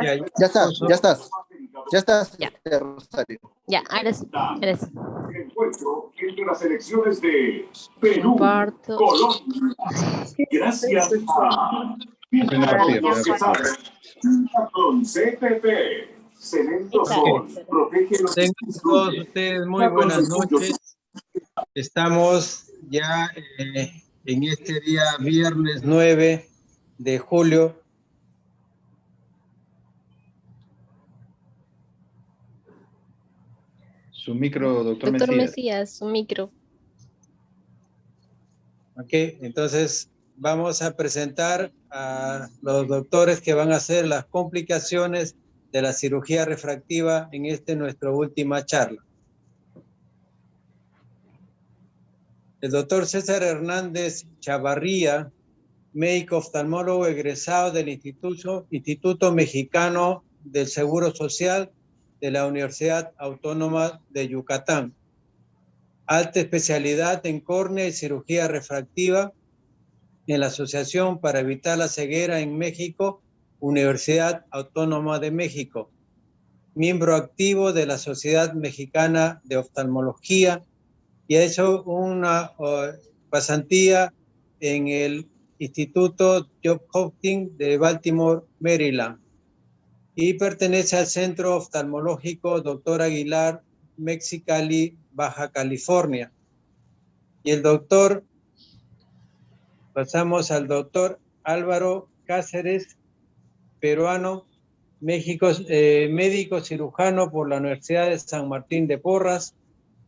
Ya, Ya estás, ya estás. Ya estás, Ya. Rosario. Ya, ahora sí. Ahora sí. Encuentro entre las elecciones de Perú, Comparto. Colombia, gracias a con CPP, Cemento Sol, protege los tengan todos ustedes muy buenas noches. Estamos ya en este día viernes 9 de julio. Su micro, doctor Doctor Mesías. Mesías, su micro. Ok, entonces vamos a presentar a los doctores que van a hacer las complicaciones de la cirugía refractiva en nuestra última charla. El doctor César Hernández Chavarría, médico oftalmólogo egresado del Instituto Mexicano del Seguro Social de la Universidad Autónoma de Yucatán. Alta especialidad en córnea y cirugía refractiva en la Asociación para Evitar la Ceguera en México, Universidad Autónoma de México. Miembro activo de la Sociedad Mexicana de Oftalmología y ha hecho una pasantía en el Instituto Johns Hopkins de Baltimore, Maryland. Y pertenece al Centro Oftalmológico Dr. Aguilar, Mexicali, Baja California. Y el doctor, pasamos al doctor Álvaro Cáceres, peruano, México, médico cirujano por la Universidad de San Martín de Porras,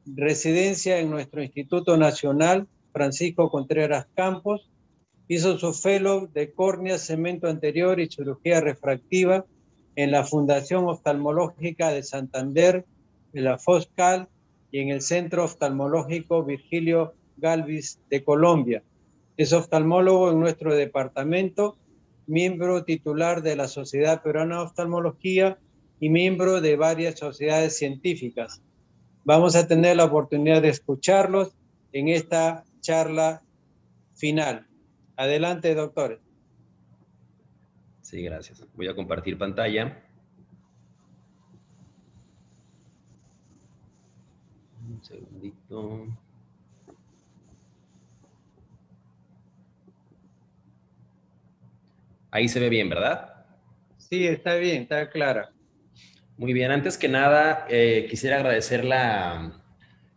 residencia en nuestro Instituto Nacional Francisco Contreras Campos, hizo su fellow de córnea, cemento anterior y cirugía refractiva en la Fundación Oftalmológica de Santander, en la FOSCAL y en el Centro Oftalmológico Virgilio Galvis de Colombia. Es oftalmólogo en nuestro departamento, miembro titular de la Sociedad Peruana de Oftalmología y miembro de varias sociedades científicas. Vamos a tener la oportunidad de escucharlos en esta charla final. Adelante, doctores. Sí, gracias. Voy a compartir pantalla. Un segundito. Ahí se ve bien, ¿verdad? Sí, está bien, está clara. Muy bien. Antes que nada, quisiera agradecer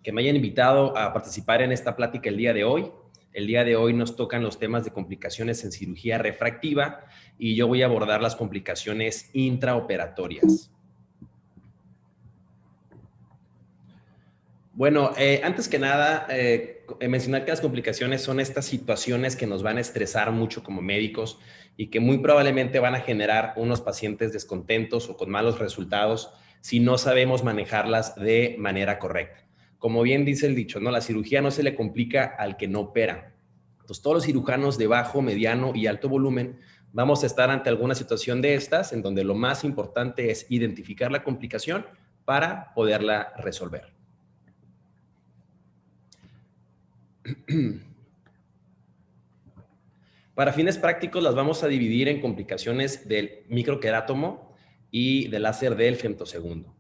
que me hayan invitado a participar en esta plática el día de hoy. El día de hoy nos tocan los temas de complicaciones en cirugía refractiva y yo voy a abordar las complicaciones intraoperatorias. Bueno, antes que nada, mencionar que las complicaciones son estas situaciones que nos van a estresar mucho como médicos y que muy probablemente van a generar unos pacientes descontentos o con malos resultados si no sabemos manejarlas de manera correcta. Como bien dice el dicho, ¿no? La cirugía no se le complica al que no opera. Entonces, todos los cirujanos de bajo, mediano y alto volumen vamos a estar ante alguna situación de estas en donde lo más importante es identificar la complicación para poderla resolver. Para fines prácticos las vamos a dividir en complicaciones del microquerátomo y del láser del femtosegundo.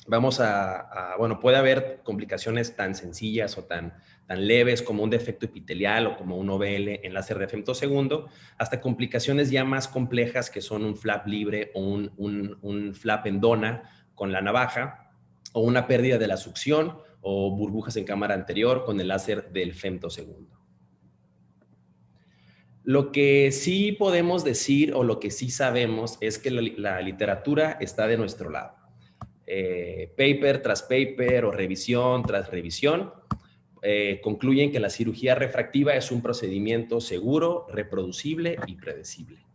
Bueno, puede haber complicaciones tan sencillas o tan leves como un defecto epitelial o como un OVL en láser de femtosegundo, hasta complicaciones ya más complejas que son un flap libre o un flap en dona con la navaja o una pérdida de la succión o burbujas en cámara anterior con el láser del femtosegundo. Lo que sí podemos decir o lo que sí sabemos es que la literatura está de nuestro lado. Paper tras paper o revisión tras revisión concluyen que la cirugía refractiva es un procedimiento seguro, reproducible y predecible.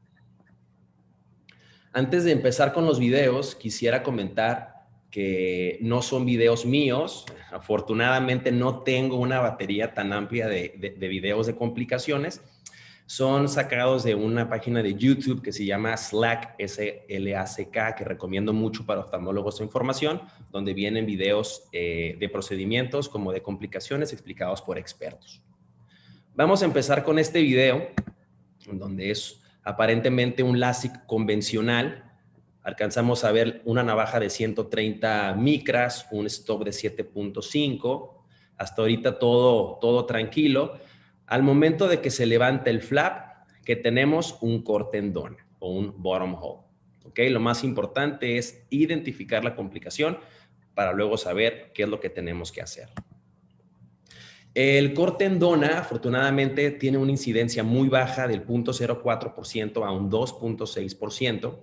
Antes de empezar con los videos, quisiera comentar que no son videos míos. Afortunadamente no tengo una batería tan amplia de videos de complicaciones. Son sacados de una página de YouTube que se llama Slack, S-L-A-C-K, que recomiendo mucho para oftalmólogos de información, donde vienen videos de procedimientos como de complicaciones explicados por expertos. Vamos a empezar con este video, donde es aparentemente un LASIK convencional Alcanzamos a ver una navaja de 130 micras, un stop de 7.5. Hasta ahorita todo tranquilo. Al momento de que se levanta el flap, que tenemos un corte en dona o un bottom hole. ¿Ok? Lo más importante es identificar la complicación para luego saber qué es lo que tenemos que hacer. El corte en dona, afortunadamente, tiene una incidencia muy baja del 0.04% a un 2.6%.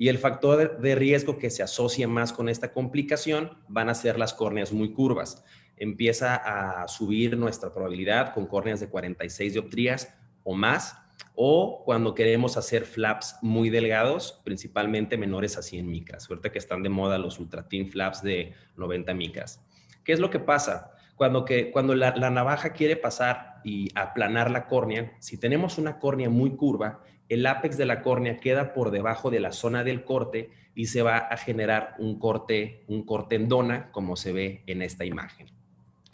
Y el factor de riesgo que se asocia más con esta complicación van a ser las córneas muy curvas. Empieza a subir nuestra probabilidad con córneas de 46 dioptrías o más, o cuando queremos hacer flaps muy delgados, principalmente menores a 100 micras. Ahorita que están de moda los ultra thin flaps de 90 micras. ¿Qué es lo que pasa? Cuando la navaja quiere pasar y aplanar la córnea, si tenemos una córnea muy curva, el ápex de la córnea queda por debajo de la zona del corte y se va a generar un corte en dona, como se ve en esta imagen.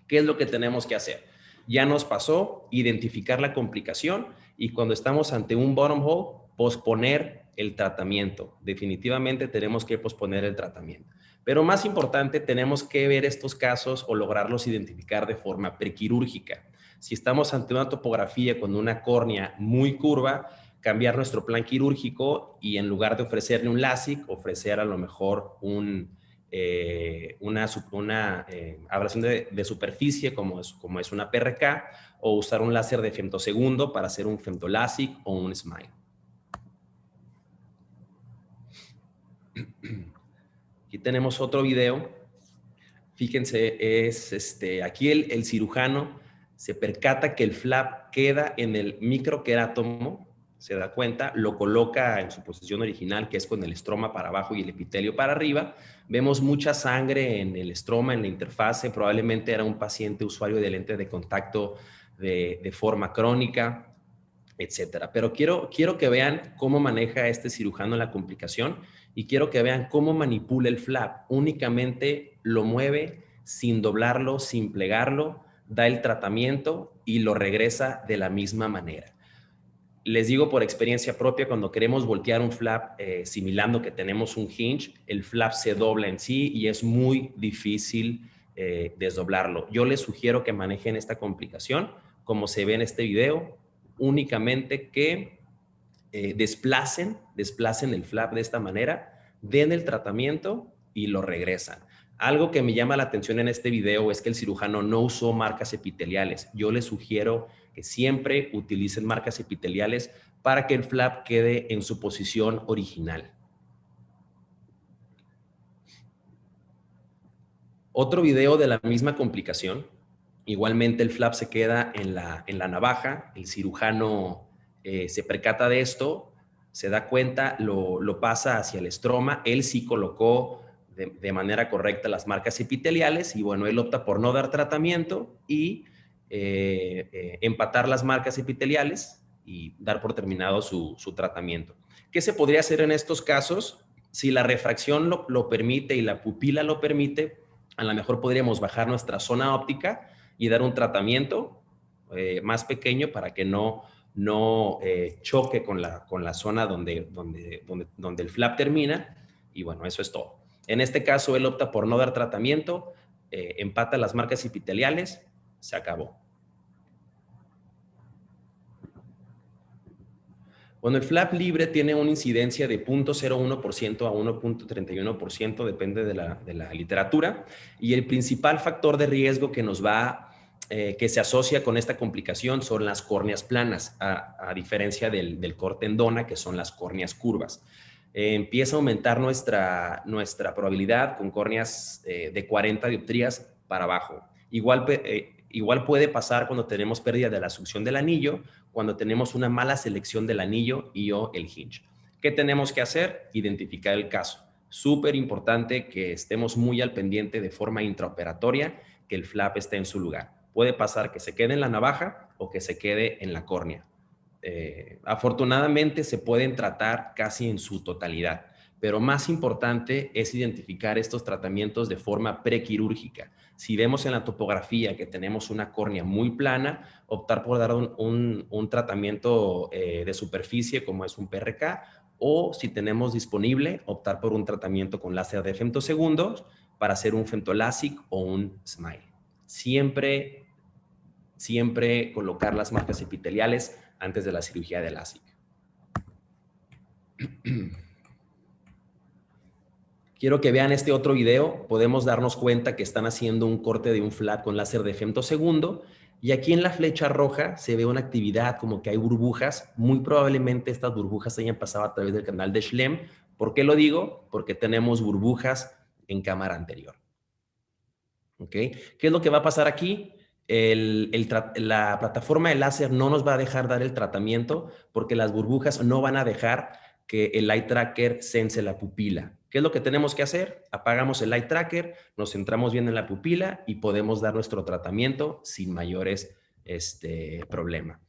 ¿Qué es lo que tenemos que hacer? Ya nos pasó identificar la complicación y cuando estamos ante un bottom hole, posponer el tratamiento. Definitivamente tenemos que posponer el tratamiento. Pero más importante, tenemos que ver estos casos o lograrlos identificar de forma prequirúrgica. Si estamos ante una topografía con una córnea muy curva, cambiar nuestro plan quirúrgico y en lugar de ofrecerle un LASIK, ofrecer a lo mejor una ablación de superficie como es una PRK, o usar un láser de femtosegundo para hacer un femtoLASIK o un SMILE. Aquí tenemos otro video. Fíjense, aquí el cirujano se percata que el flap queda en el microquerátomo, se da cuenta, lo coloca en su posición original, que es con el estroma para abajo y el epitelio para arriba. Vemos mucha sangre en el estroma, en la interfase. Probablemente era un paciente usuario de lente de contacto de forma crónica, etcétera. Pero quiero que vean cómo maneja este cirujano la complicación y quiero que vean cómo manipula el flap. Únicamente lo mueve sin doblarlo, sin plegarlo, da el tratamiento y lo regresa de la misma manera. Les digo por experiencia propia, cuando queremos voltear un flap simulando que tenemos un hinge, el flap se dobla en sí y es muy difícil desdoblarlo. Yo les sugiero que manejen esta complicación, como se ve en este video, únicamente que desplacen el flap de esta manera, den el tratamiento y lo regresan. Algo que me llama la atención en este video es que el cirujano no usó marcas epiteliales. Yo les sugiero que siempre utilicen marcas epiteliales para que el flap quede en su posición original. Otro video de la misma complicación. Igualmente el flap se queda en la navaja. El cirujano se percata de esto, se da cuenta, lo pasa hacia el estroma. Él sí colocó de manera correcta las marcas epiteliales y bueno, él opta por no dar tratamiento y empatar las marcas epiteliales y dar por terminado su tratamiento. ¿Qué se podría hacer en estos casos? Si la refracción lo permite y la pupila lo permite, a lo mejor podríamos bajar nuestra zona óptica y dar un tratamiento más pequeño para que no choque con la zona donde el flap termina. Y bueno, eso es todo. En este caso, él opta por no dar tratamiento, empata las marcas epiteliales, se acabó. Bueno, el flap libre tiene una incidencia de 0.01% a 1.31%, depende de la literatura, y el principal factor de riesgo que se asocia con esta complicación son las córneas planas, a diferencia del corte en dona, que son las córneas curvas. Empieza a aumentar nuestra probabilidad con córneas de 40 dioptrías para abajo. Igual puede pasar cuando tenemos pérdida de la succión del anillo, cuando tenemos una mala selección del anillo o el hinge. ¿Qué tenemos que hacer? Identificar el caso. Súper importante que estemos muy al pendiente de forma intraoperatoria, que el flap esté en su lugar. Puede pasar que se quede en la navaja o que se quede en la córnea. Afortunadamente se pueden tratar casi en su totalidad, pero más importante es identificar estos tratamientos de forma prequirúrgica. Si vemos en la topografía que tenemos una córnea muy plana, optar por dar un tratamiento de superficie como es un PRK o si tenemos disponible, optar por un tratamiento con láser de femtosegundos para hacer un femtolásic o un SMILE. Siempre colocar las marcas epiteliales antes de la cirugía de LASIK. Quiero que vean este otro video. Podemos darnos cuenta que están haciendo un corte de un flap con láser de femtosegundo y aquí en la flecha roja se ve una actividad como que hay burbujas. Muy probablemente estas burbujas hayan pasado a través del canal de Schlemm. ¿Por qué lo digo? Porque tenemos burbujas en cámara anterior. ¿Ok? ¿Qué es lo que va a pasar aquí? La plataforma de láser no nos va a dejar dar el tratamiento porque las burbujas no van a dejar que el eye tracker sense la pupila. ¿Qué es lo que tenemos que hacer? Apagamos el eye tracker, nos centramos bien en la pupila y podemos dar nuestro tratamiento sin mayores problemas.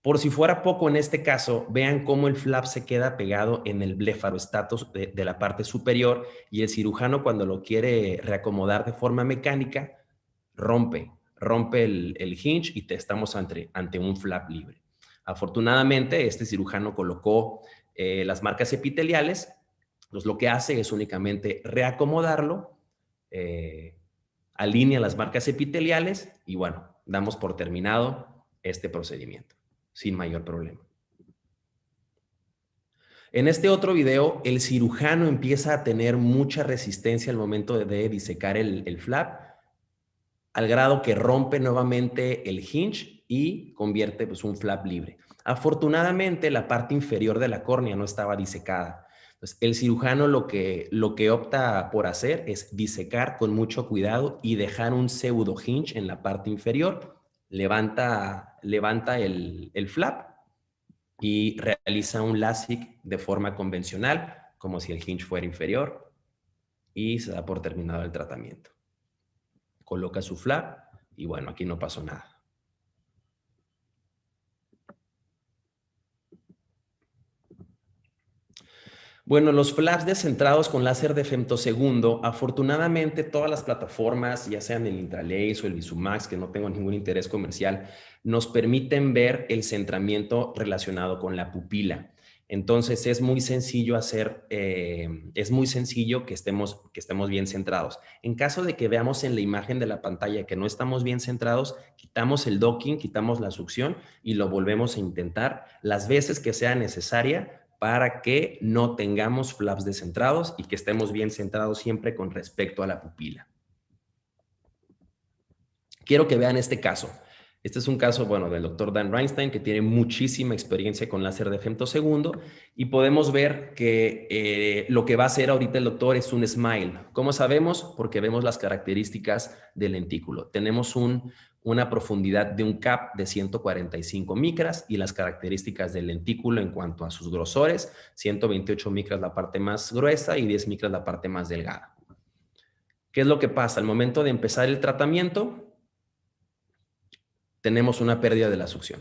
Por si fuera poco en este caso, vean cómo el flap se queda pegado en el blefaroestatos de la parte superior y el cirujano cuando lo quiere reacomodar de forma mecánica, rompe el hinge y estamos ante un flap libre. Afortunadamente, este cirujano colocó las marcas epiteliales, pues lo que hace es únicamente reacomodarlo, alinea las marcas epiteliales y bueno, damos por terminado este procedimiento sin mayor problema. En este otro video, el cirujano empieza a tener mucha resistencia al momento de disecar el flap, al grado que rompe nuevamente el hinge y convierte pues, un flap libre. Afortunadamente, la parte inferior de la córnea no estaba disecada. Entonces, el cirujano lo que opta por hacer es disecar con mucho cuidado y dejar un pseudo hinge en la parte inferior. Levanta el flap y realiza un LASIK de forma convencional, como si el hinge fuera inferior, y se da por terminado el tratamiento. Coloca su flap y bueno, aquí no pasó nada. Bueno, los flaps descentrados con láser de femtosegundo, afortunadamente todas las plataformas, ya sean el Intralace o el Visumax, que no tengo ningún interés comercial, nos permiten ver el centramiento relacionado con la pupila. Entonces es muy sencillo que estemos bien centrados. En caso de que veamos en la imagen de la pantalla que no estamos bien centrados, quitamos el docking, quitamos la succión y lo volvemos a intentar las veces que sea necesaria para que no tengamos flaps descentrados y que estemos bien centrados siempre con respecto a la pupila. Quiero que vean este caso. Este es un caso, bueno, del doctor Dan Reinstein, que tiene muchísima experiencia con láser de femtosegundo, y podemos ver que lo que va a hacer ahorita el doctor es un SMILE. ¿Cómo sabemos? Porque vemos las características del lentículo. Tenemos una profundidad de un cap de 145 micras y las características del lentículo en cuanto a sus grosores, 128 micras la parte más gruesa y 10 micras la parte más delgada. ¿Qué es lo que pasa? Al momento de empezar el tratamiento, tenemos una pérdida de la succión.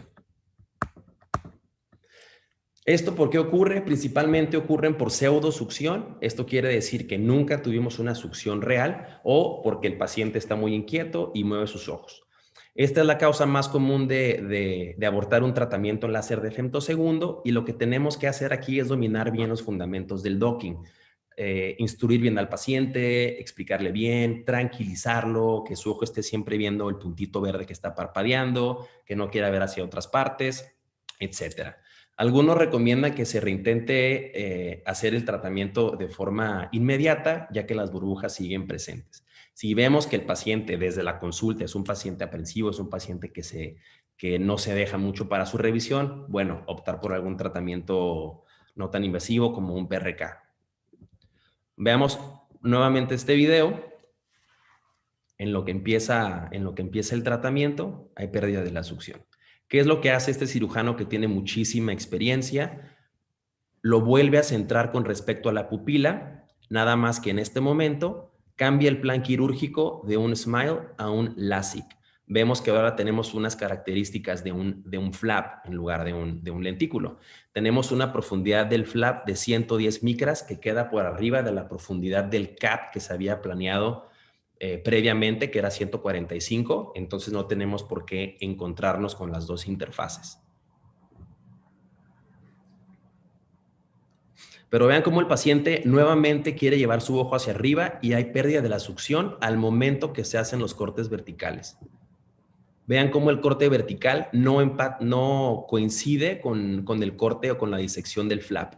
¿Esto por qué ocurre? Principalmente ocurren por pseudosucción. Esto quiere decir que nunca tuvimos una succión real o porque el paciente está muy inquieto y mueve sus ojos. Esta es la causa más común de abortar un tratamiento en láser de femtosegundo y lo que tenemos que hacer aquí es dominar bien los fundamentos del docking. Instruir bien al paciente, explicarle bien, tranquilizarlo, que su ojo esté siempre viendo el puntito verde que está parpadeando, que no quiera ver hacia otras partes, etc. Algunos recomiendan que se reintente hacer el tratamiento de forma inmediata, ya que las burbujas siguen presentes. Si vemos que el paciente desde la consulta es un paciente aprensivo, es un paciente que no se deja mucho para su revisión, bueno, optar por algún tratamiento no tan invasivo como un PRK. Veamos nuevamente este video. En lo que empieza el tratamiento, hay pérdida de la succión. ¿Qué es lo que hace este cirujano que tiene muchísima experiencia? Lo vuelve a centrar con respecto a la pupila, nada más que en este momento cambia el plan quirúrgico de un SMILE a un LASIK. Vemos que ahora tenemos unas características de un flap en lugar de un lentículo. Tenemos una profundidad del flap de 110 micras que queda por arriba de la profundidad del cap que se había planeado previamente, que era 145. Entonces no tenemos por qué encontrarnos con las dos interfaces. Pero vean cómo el paciente nuevamente quiere llevar su ojo hacia arriba y hay pérdida de la succión al momento que se hacen los cortes verticales. Vean cómo el corte vertical no coincide con el corte o con la disección del flap.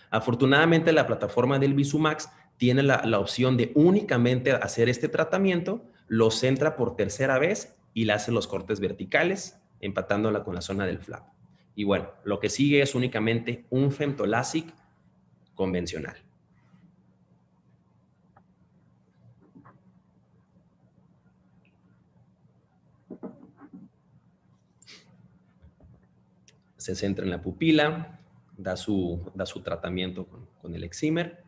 Afortunadamente, la plataforma del VisuMax tiene la opción de únicamente hacer este tratamiento, lo centra por tercera vez y le hace los cortes verticales, empatándola con la zona del flap. Y bueno, lo que sigue es únicamente un femtolásic convencional. Se centra en la pupila, da su tratamiento con el excimer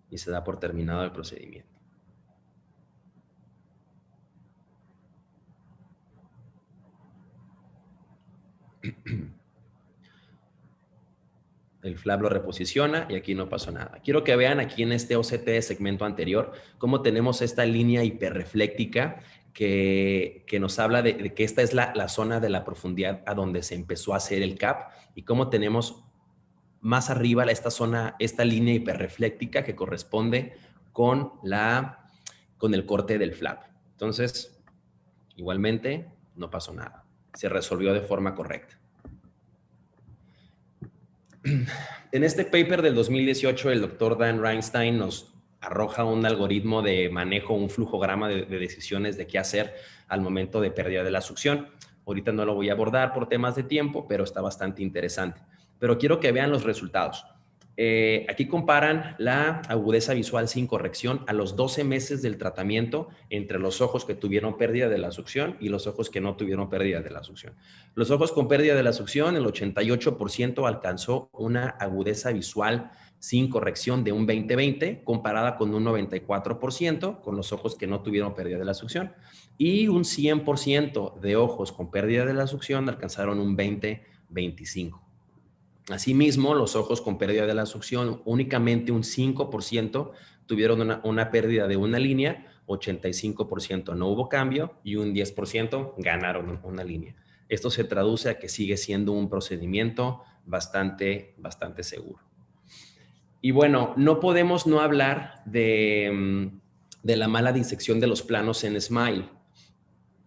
y se da por terminado el procedimiento. El flap lo reposiciona y aquí no pasó nada. Quiero que vean aquí en este OCT de segmento anterior cómo tenemos esta línea hiperrefléctica que nos habla de que esta es la zona de la profundidad a donde se empezó a hacer el CAP y cómo tenemos más arriba esta línea hiperrefléctica que corresponde con el corte del flap. Entonces, igualmente, no pasó nada. Se resolvió de forma correcta. En este paper del 2018, el doctor Dan Reinstein nos arroja un algoritmo de manejo, un flujograma de decisiones de qué hacer al momento de pérdida de la succión. Ahorita no lo voy a abordar por temas de tiempo, pero está bastante interesante. Pero quiero que vean los resultados. Aquí comparan la agudeza visual sin corrección a los 12 meses del tratamiento entre los ojos que tuvieron pérdida de la succión y los ojos que no tuvieron pérdida de la succión. Los ojos con pérdida de la succión, el 88% alcanzó una agudeza visual sin corrección de un 20/20, comparada con un 94% con los ojos que no tuvieron pérdida de la succión. Y un 100% de ojos con pérdida de la succión alcanzaron un 20/25. Asimismo, los ojos con pérdida de la succión, únicamente un 5% tuvieron una pérdida de una línea, 85% no hubo cambio y un 10% ganaron una línea. Esto se traduce a que sigue siendo un procedimiento bastante seguro. Y bueno, no podemos no hablar de la mala disección de los planos en SMILE.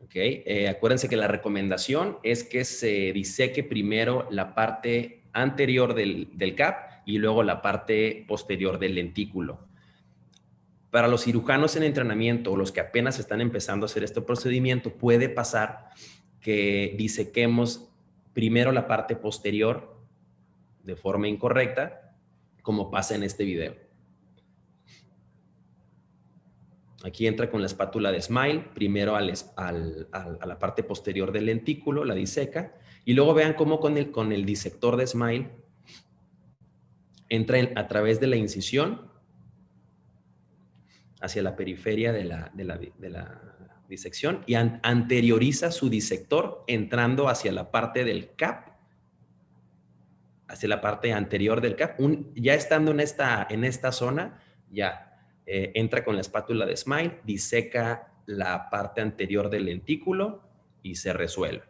¿Okay? Acuérdense que la recomendación es que se diseque primero la parte anterior del CAP y luego la parte posterior del lentículo. Para los cirujanos en entrenamiento o los que apenas están empezando a hacer este procedimiento, puede pasar que disequemos primero la parte posterior de forma incorrecta, como pasa en este video. Aquí entra con la espátula de SMILE, primero a la parte posterior del lentículo, la diseca, y luego vean cómo con el disector de SMILE entra a través de la incisión hacia la periferia de la disección y anterioriza su disector entrando hacia la parte del CAP, hacia la parte anterior del CAP. Ya estando en esta zona, ya entra con la espátula de SMILE, diseca la parte anterior del lentículo y se resuelve.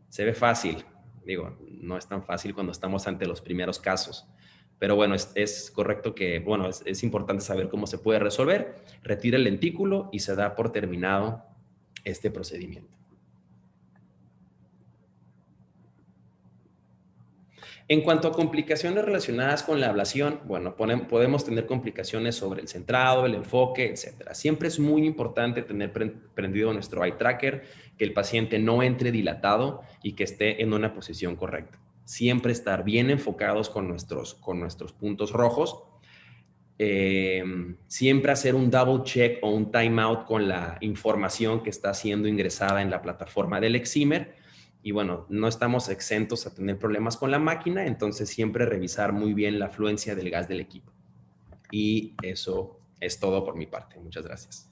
Se ve fácil, digo, no es tan fácil cuando estamos ante los primeros casos, pero bueno, es correcto que, bueno, es importante saber cómo se puede resolver. Retira el lentículo y se da por terminado este procedimiento. En cuanto a complicaciones relacionadas con la ablación, bueno, podemos tener complicaciones sobre el centrado, el enfoque, etc. Siempre es muy importante tener prendido nuestro eye tracker, que el paciente no entre dilatado y que esté en una posición correcta. Siempre estar bien enfocados con nuestros puntos rojos. Siempre hacer un double check o un timeout con la información que está siendo ingresada en la plataforma del excimer. Y bueno, no estamos exentos a tener problemas con la máquina, entonces siempre revisar muy bien la afluencia del gas del equipo. Y eso es todo por mi parte. Muchas gracias.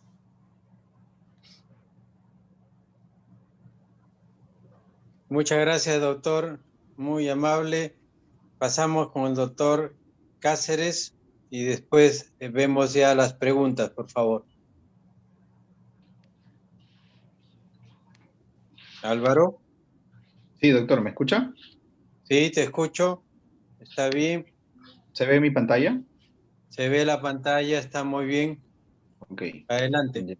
Muchas gracias, doctor. Muy amable. Pasamos con el doctor Cáceres y después vemos ya las preguntas, por favor. Álvaro. Sí, doctor, ¿me escucha? Sí, te escucho. Está bien. ¿Se ve mi pantalla? Se ve la pantalla, está muy bien. Ok. Adelante. Ya.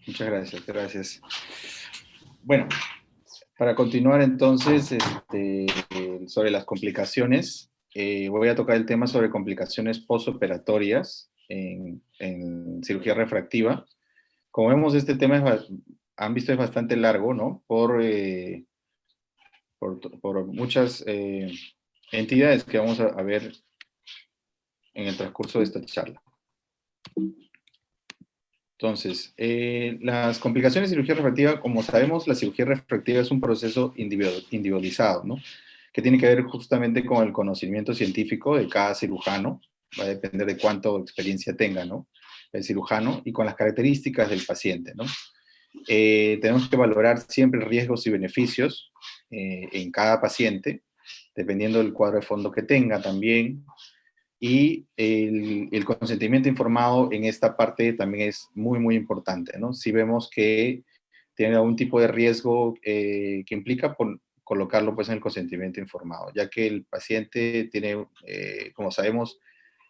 Muchas gracias, gracias. Bueno, para continuar entonces sobre las complicaciones, voy a tocar el tema sobre complicaciones postoperatorias en cirugía refractiva. Como vemos, este tema han visto es bastante largo, ¿no? Por muchas entidades que vamos a ver en el transcurso de esta charla. Entonces, las complicaciones de cirugía refractiva, como sabemos, la cirugía refractiva es un proceso individualizado, ¿no? Que tiene que ver justamente con el conocimiento científico de cada cirujano, va a depender de cuánta experiencia tenga, ¿no? El cirujano y con las características del paciente, ¿no? Tenemos que valorar siempre riesgos y beneficios en cada paciente, dependiendo del cuadro de fondo que tenga también, y el consentimiento informado en esta parte también es muy, muy importante, ¿no? Si vemos que tiene algún tipo de riesgo que implica colocarlo pues en el consentimiento informado, ya que el paciente tiene, como sabemos,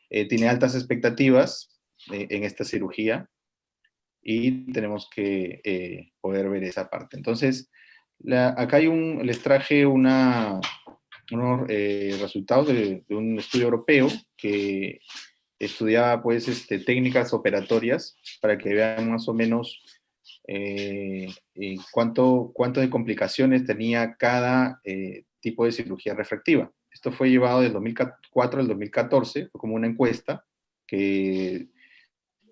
tiene altas expectativas en esta cirugía y tenemos que poder ver esa parte. Entonces, acá les traje unos resultados de un estudio europeo que estudiaba pues técnicas operatorias para que vean más o menos cuánto de complicaciones tenía cada tipo de cirugía refractiva. Esto fue llevado del 2004 al 2014, fue como una encuesta que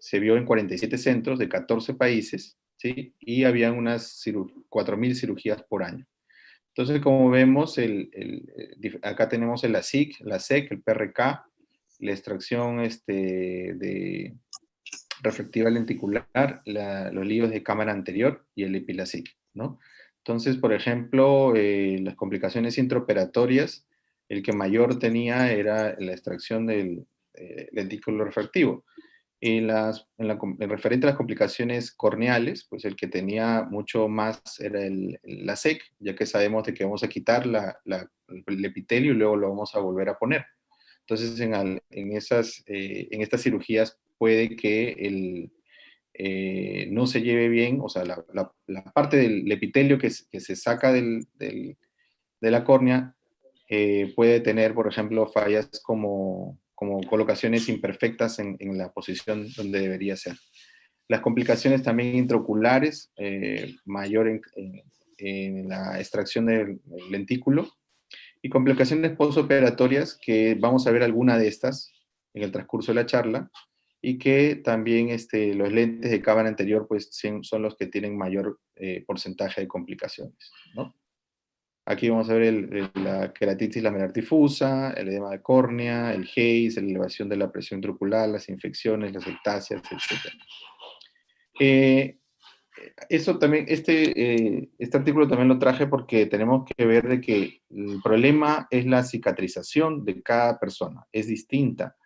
se vio en 47 centros de 14 países, ¿sí? Y había unas 4.000 cirugías por año. Entonces, como vemos, acá tenemos el ASIC, la SEC, el PRK, la extracción de refractiva lenticular, los líos de cámara anterior y el EpiLASIK, ¿no? Entonces, por ejemplo, las complicaciones intraoperatorias, el que mayor tenía era la extracción del lentículo refractivo. En referente a las complicaciones corneales, pues el que tenía mucho más era la SEC, ya que sabemos de que vamos a quitar el epitelio y luego lo vamos a volver a poner. Entonces, en estas cirugías puede que no se lleve bien, o sea, la parte del epitelio que se saca de la córnea puede tener, por ejemplo, fallas como colocaciones imperfectas en la posición donde debería ser. Las complicaciones también intraoculares, mayor en la extracción del lentículo, y complicaciones postoperatorias, que vamos a ver alguna de estas en el transcurso de la charla, y que también los lentes de cámara anterior pues, son los que tienen mayor porcentaje de complicaciones, ¿no? Aquí vamos a ver la queratitis lamelar difusa, el edema de córnea, el Haze, la elevación de la presión intraocular, las infecciones, las ectasias, etc. Eso también, este artículo también lo traje porque tenemos que ver de que el problema es la cicatrización de cada persona, es distinta.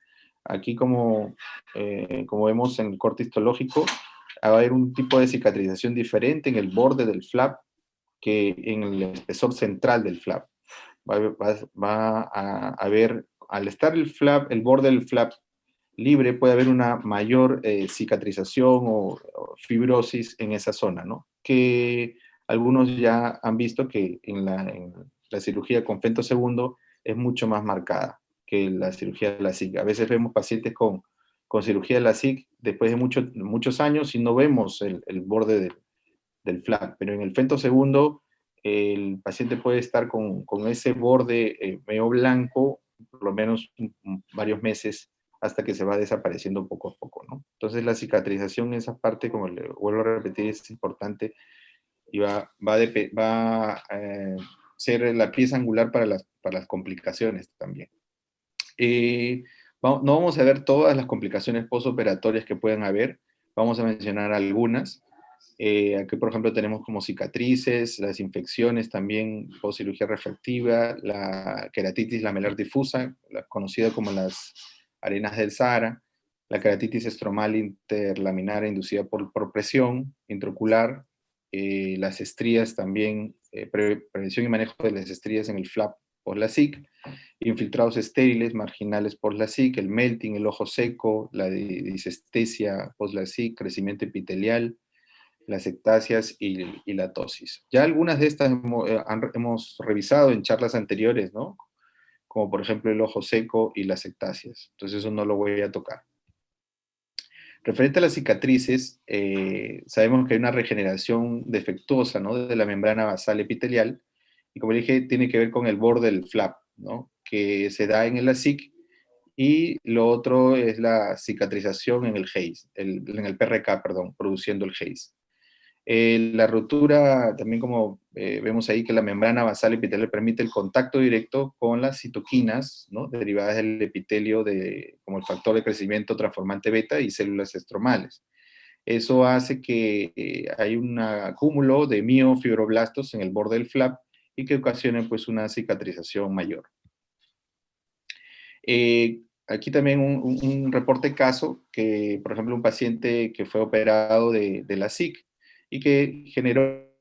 Aquí como vemos en el corte histológico, va a haber un tipo de cicatrización diferente en el borde del flap que en el espesor central del flap. Va a haber, al estar el borde del flap libre, puede haber una mayor cicatrización o fibrosis en esa zona, ¿no? Que algunos ya han visto que en la cirugía con Fento segundo es mucho más marcada que la cirugía de la SIG. A veces vemos pacientes con cirugía de la SIG después de muchos años y no vemos el borde del flap, pero en el Fento segundo el paciente puede estar con ese borde medio blanco por lo menos varios meses hasta que se va desapareciendo poco a poco, ¿no? Entonces la cicatrización en esa parte, como le vuelvo a repetir, es importante y va a ser la pieza angular para las complicaciones también. No vamos a ver todas las complicaciones postoperatorias que puedan haber, vamos a mencionar algunas. Aquí, por ejemplo, tenemos como cicatrices, las infecciones también, postcirugía refractiva, la queratitis lamelar difusa, conocida como las arenas del Sahara, la queratitis estromal interlaminar inducida por presión intraocular, las estrías también, prevención y manejo de las estrías en el flap o la SIC, infiltrados estériles marginales por la SIC, el melting, el ojo seco, la disestesia post la SIC, crecimiento epitelial, las ectasias y la tosis. Ya algunas de estas hemos revisado en charlas anteriores, ¿no? Como por ejemplo el ojo seco y las ectasias. Entonces eso no lo voy a tocar. Referente a las cicatrices, sabemos que hay una regeneración defectuosa, ¿no?, de la membrana basal epitelial, y como dije, tiene que ver con el borde del flap, ¿no?, que se da en el ASIC, y lo otro es la cicatrización en el HACE, en el PRK, perdón, produciendo el HACE. La rotura, también como vemos ahí que la membrana basal epitelial permite el contacto directo con las citoquinas, ¿no?, derivadas del epitelio como el factor de crecimiento transformante beta y células estromales. Eso hace que hay un acúmulo de miofibroblastos en el borde del flap y que ocasionen pues una cicatrización mayor. Aquí también un reporte caso que, por ejemplo, un paciente que fue operado de la SIC y que generó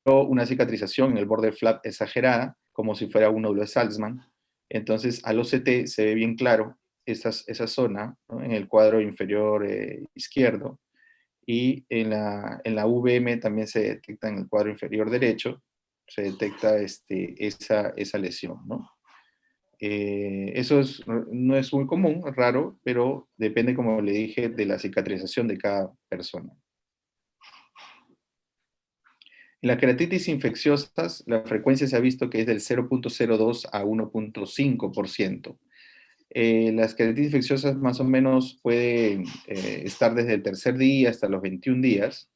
una cicatrización en el borde del flap exagerada, como si fuera un nódulo de Salzmann. Entonces, al OCT se ve bien claro esa zona, ¿no?, en el cuadro inferior izquierdo, y en la VM también se detecta en el cuadro inferior derecho, se detecta esa lesión, ¿no? Eso no es muy común, es raro, pero depende, como le dije, de la cicatrización de cada persona. En las queratitis infecciosas, la frecuencia se ha visto que es del 0.02 a 1.5%. Las queratitis infecciosas más o menos pueden estar desde el tercer día hasta los 21 días,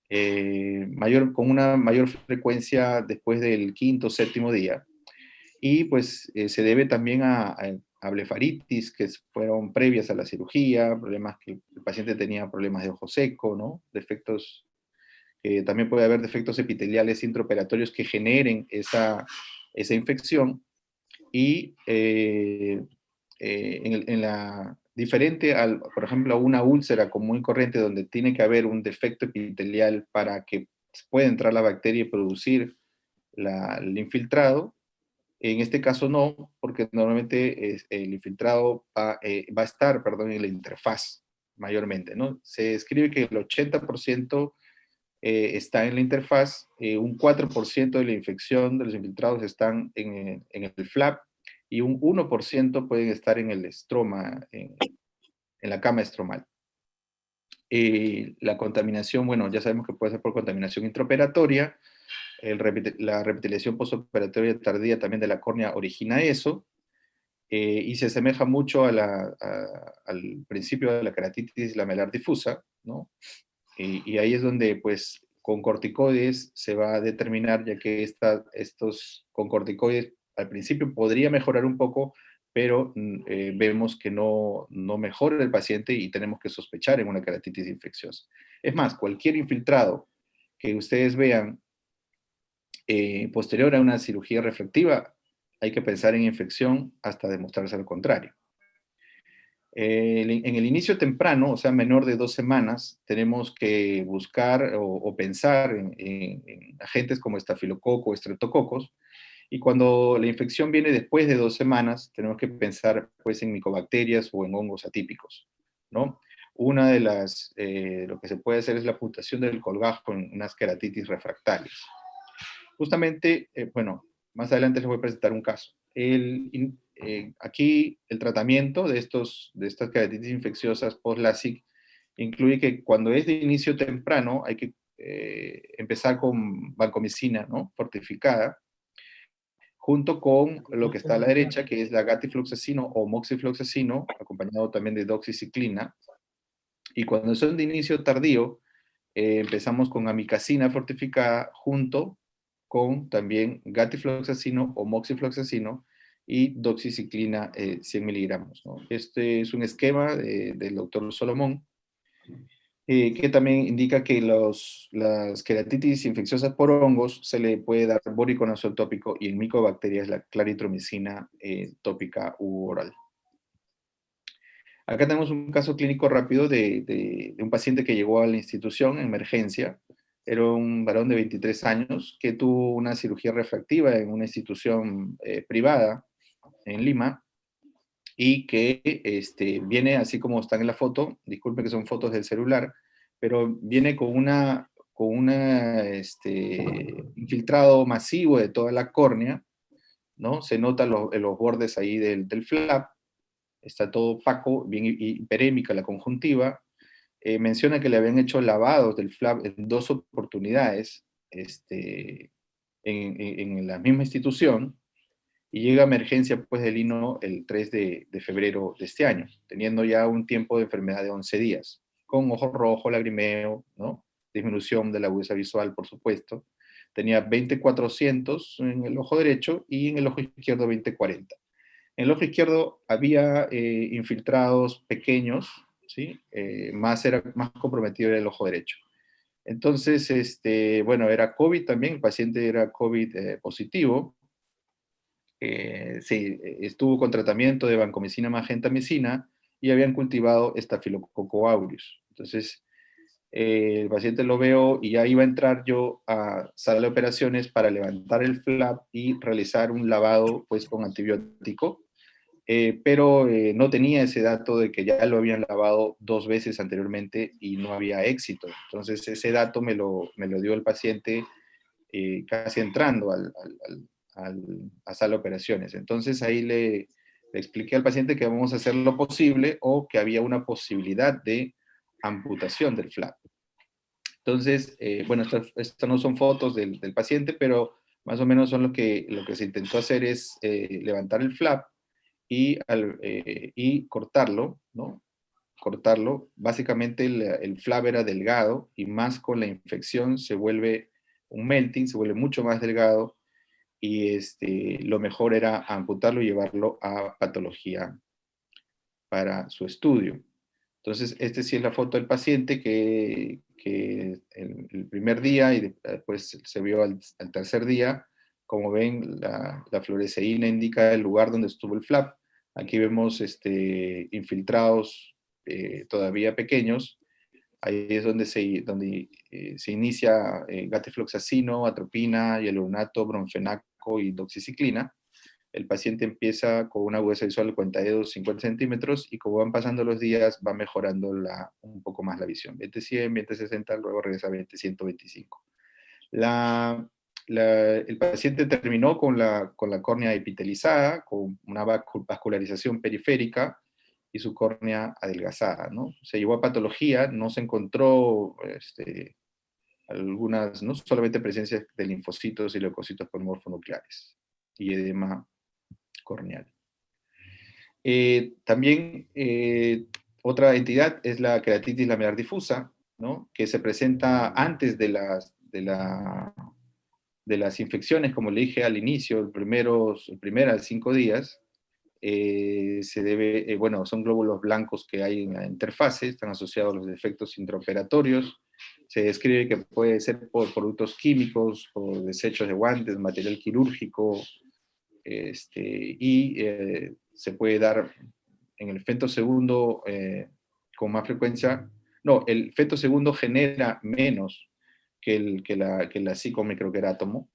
con una mayor frecuencia después del quinto o séptimo día. Y pues se debe también a blefaritis que fueron previas a la cirugía, problemas que el paciente tenía problemas de ojo seco, ¿no?, defectos. También puede haber defectos epiteliales intraoperatorios que generen esa infección, y diferente por ejemplo, a una úlcera común y corriente donde tiene que haber un defecto epitelial para que pueda entrar la bacteria y producir el infiltrado. En este caso no, porque normalmente el infiltrado va a estar, perdón, en la interfaz mayormente, ¿no? Se escribe que el 80% está en la interfaz, un 4% de la infección de los infiltrados están en el flap, y un 1% pueden estar en el estroma, en la cama estromal. La contaminación, bueno, ya sabemos que puede ser por contaminación intraoperatoria. La repitelización postoperatoria tardía también de la córnea origina eso, y se asemeja mucho al principio de la queratitis lamelar difusa, ¿no? Y ahí es donde, pues, con corticoides se va a determinar, ya que con corticoides al principio podría mejorar un poco, pero vemos que no mejora el paciente y tenemos que sospechar en una queratitis infecciosa. Es más, cualquier infiltrado que ustedes vean posterior a una cirugía refractiva, hay que pensar en infección hasta demostrarse lo contrario. En el inicio temprano, o sea, menor de 2 semanas, tenemos que buscar o pensar en agentes como estafilococo o estreptococos, y cuando la infección viene después de 2 semanas, tenemos que pensar pues en micobacterias o en hongos atípicos, ¿no? Una de lo que se puede hacer es la puntuación del colgajo en unas queratitis refractarias. Justamente, bueno, más adelante les voy a presentar un caso. Aquí el tratamiento de estas queratitis infecciosas post-LASIK incluye que cuando es de inicio temprano hay que empezar con vancomicina, ¿no?, fortificada, junto con lo que está a la derecha, que es la gatifloxacino o moxifloxacino, acompañado también de doxiciclina. Y cuando son de inicio tardío, empezamos con amicacina fortificada junto con también gatifloxacino o moxifloxacino y doxiciclina 100 miligramos, ¿no? Este es un esquema del doctor Solomón, que también indica que las queratitis infecciosas por hongos se le puede dar voriconazol tópico, y en micobacterias la claritromicina tópica u oral. Acá tenemos un caso clínico rápido de un paciente que llegó a la institución en emergencia. Era un varón de 23 años que tuvo una cirugía refractiva en una institución privada en Lima, y que viene así como están en la foto, disculpen que son fotos del celular, pero viene con infiltrado masivo de toda la córnea, ¿no? Se notan los bordes ahí del flap, está todo opaco, bien hiperémica la conjuntiva. Menciona que le habían hecho lavados del flap en 2 oportunidades en la misma institución, y llega a emergencia pues del lino el 3 de febrero de este año, teniendo ya un tiempo de enfermedad de 11 días, con ojo rojo, lagrimeo, ¿no? Disminución de la agudeza visual, por supuesto. Tenía 20/400 en el ojo derecho y en el ojo izquierdo 20/40. En el ojo izquierdo había infiltrados pequeños, ¿sí? Era más comprometido era el ojo derecho. Entonces, bueno, era COVID también, el paciente era COVID positivo. Sí, estuvo con tratamiento de vancomicina más gentamicina y habían cultivado Staphylococcus aureus. Entonces, el paciente lo veo y ya iba a entrar yo a sala de operaciones para levantar el flap y realizar un lavado pues con antibiótico, pero no tenía ese dato de que ya lo habían lavado 2 veces anteriormente y no había éxito. Entonces ese dato me lo dio el paciente casi entrando a sala de operaciones. Entonces ahí le expliqué al paciente que vamos a hacer lo posible o que había una posibilidad de amputación del flap. Entonces, bueno, estas no son fotos del paciente, pero más o menos son lo que se intentó hacer es levantar el flap y cortarlo, ¿no? Cortarlo. Básicamente el flap era delgado y más con la infección se vuelve un melting, se vuelve mucho más delgado y lo mejor era amputarlo y llevarlo a patología para su estudio. Entonces, sí es la foto del paciente que el primer día y después se vio al tercer día. Como ven, la fluoresceína indica el lugar donde estuvo el flap. Aquí vemos infiltrados todavía pequeños. Ahí es donde se inicia gatifloxacino, atropina, hialuronato, bromfenaco y doxiciclina. El paciente empieza con una agudeza visual de 42, 50 centímetros y como van pasando los días va mejorando un poco más la visión. 20/100, 20/60, luego regresa a 20/125. El paciente terminó con la córnea epitelizada, con una vascularización periférica y su córnea adelgazada, ¿no? Se llevó a patología, no se encontró algunas, no solamente presencia de linfocitos y leucocitos polimorfonucleares y edema corneal. También otra entidad es la queratitis lamelar difusa, ¿no? Que se presenta antes de las infecciones, como le dije al inicio, el primer 5 días. Se debe, bueno, son glóbulos blancos que hay en la interfase, están asociados a los defectos intraoperatorios. Se describe que puede ser por productos químicos, por desechos de guantes, material quirúrgico, se puede dar en el femtosegundo con más frecuencia. No, el femtosegundo genera menos que la psicomicroquerátomo,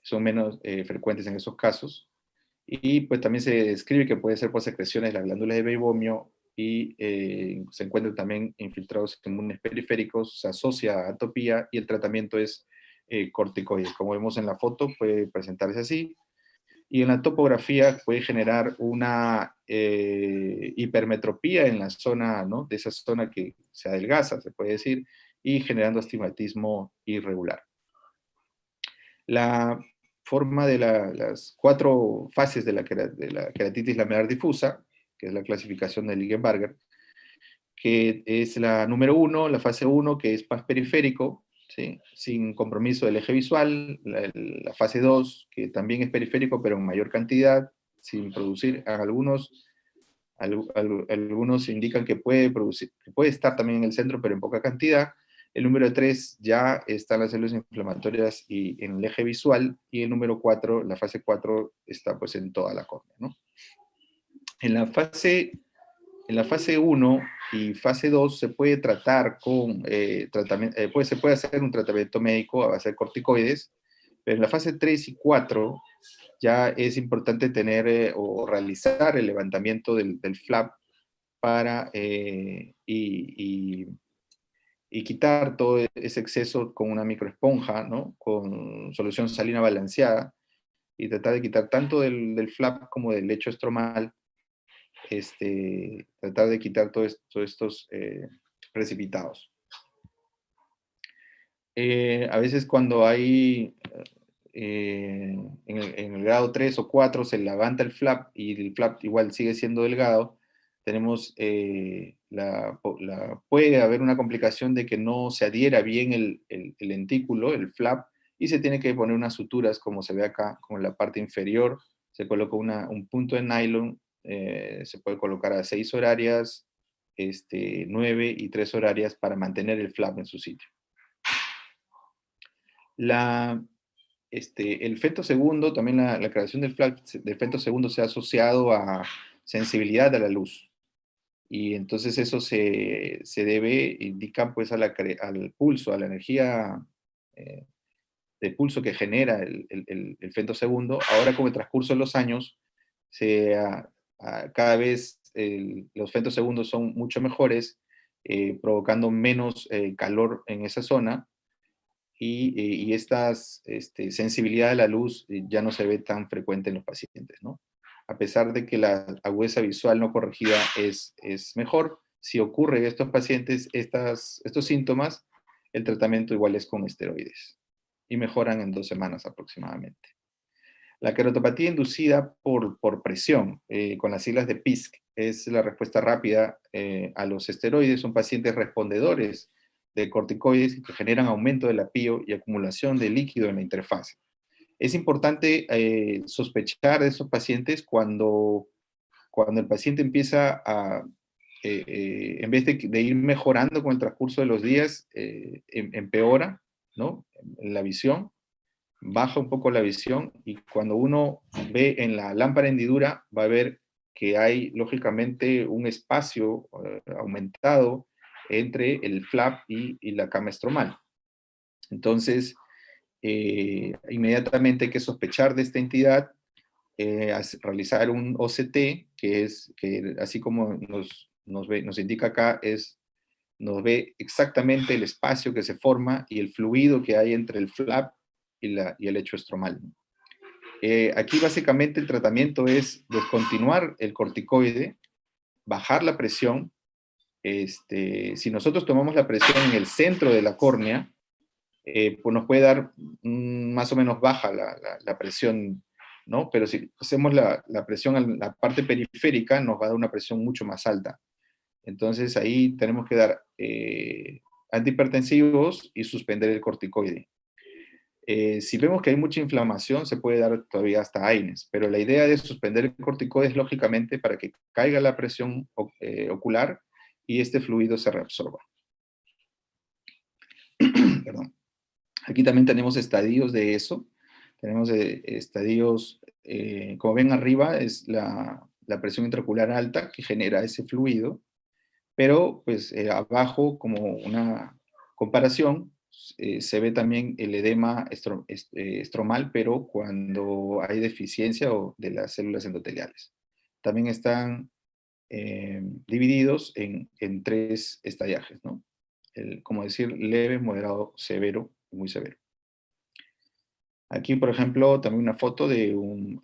son menos frecuentes en esos casos. Y pues también se describe que puede ser por secreciones de las glándulas de Beibomio y se encuentran también infiltrados inmunes periféricos, se asocia a atopía y el tratamiento es corticoides. Como vemos en la foto, puede presentarse así. Y en la topografía puede generar una hipermetropía en la zona, ¿no? De esa zona que se adelgaza, se puede decir, y generando astigmatismo irregular. La forma de las 4 fases de la queratitis lamelar difusa, que es la clasificación de Ligenbarger, que es la número 1, la fase 1, que es PAS periférico, ¿sí? Sin compromiso del eje visual, la fase 2, que también es periférico, pero en mayor cantidad, sin producir. Algunos indican que puede estar también en el centro, pero en poca cantidad. El número 3 ya están las células inflamatorias y en el eje visual, y el número 4, la fase 4, está pues en toda la córnea, ¿no? En la fase 1 y fase 2 se puede tratar con tratamiento, se puede hacer un tratamiento médico a base de corticoides, Pero en la fase 3 y 4 ya es importante tener o realizar el levantamiento del flap para y quitar todo ese exceso con una microesponja, ¿no? Con solución salina balanceada, y tratar de quitar tanto del flap como del lecho estromal, tratar de quitar todos estos precipitados. A veces cuando hay, en el grado 3 o 4 se levanta el flap y el flap igual sigue siendo delgado, tenemos, puede haber una complicación de que no se adhiera bien el lentículo, el flap, y se tiene que poner unas suturas, como se ve acá, con la parte inferior, se coloca un punto de nylon, se puede colocar a 6 horarias, 9 y 3 horarias para mantener el flap en su sitio. El feto segundo, también la creación del flap del feto segundo se ha asociado a sensibilidad a la luz. Y entonces eso se debe, indica pues al pulso, a la energía de pulso que genera el femtosegundo. Ahora con el transcurso de los años, cada vez los femtosegundos son mucho mejores, provocando menos calor en esa zona, y esta sensibilidad a la luz ya no se ve tan frecuente en los pacientes, ¿no? A pesar de que la agudeza visual no corregida es mejor, si ocurre en estos pacientes estos síntomas, el tratamiento igual es con esteroides y mejoran en 2 semanas aproximadamente. La queratopatía inducida por presión, con las siglas de PISC, es la respuesta rápida a los esteroides. Son pacientes respondedores de corticoides que generan aumento del apío y acumulación de líquido en la interfaz. Es importante sospechar de estos pacientes cuando el paciente empieza a, en vez de ir mejorando con el transcurso de los días, empeora, ¿no? La visión, baja un poco la visión, y cuando uno ve en la lámpara hendidura, va a ver que hay, lógicamente, un espacio aumentado entre el flap y la cama estromal. Entonces, inmediatamente hay que sospechar de esta entidad, realizar un OCT, que así como nos indica acá, nos ve exactamente el espacio que se forma y el fluido que hay entre el flap y el lecho estromal. Aquí básicamente el tratamiento es descontinuar el corticoide, bajar la presión. Si nosotros tomamos la presión en el centro de la córnea, pues nos puede dar más o menos baja la presión, ¿no? Pero si hacemos la presión en la parte periférica, nos va a dar una presión mucho más alta. Entonces ahí tenemos que dar antihipertensivos y suspender el corticoide. Si vemos que hay mucha inflamación, se puede dar todavía hasta AINES, pero la idea de suspender el corticoide es lógicamente para que caiga la presión ocular y este fluido se reabsorba. Perdón. Aquí también tenemos estadios de eso. Tenemos estadios, como ven arriba, es la presión intraocular alta que genera ese fluido, pero pues abajo, como una comparación, se ve también el edema estromal, pero cuando hay deficiencia de las células endoteliales. También están divididos en 3 estadiajes, ¿no? Como decir, leve, moderado, severo y muy severo. Aquí, por ejemplo, también una foto de un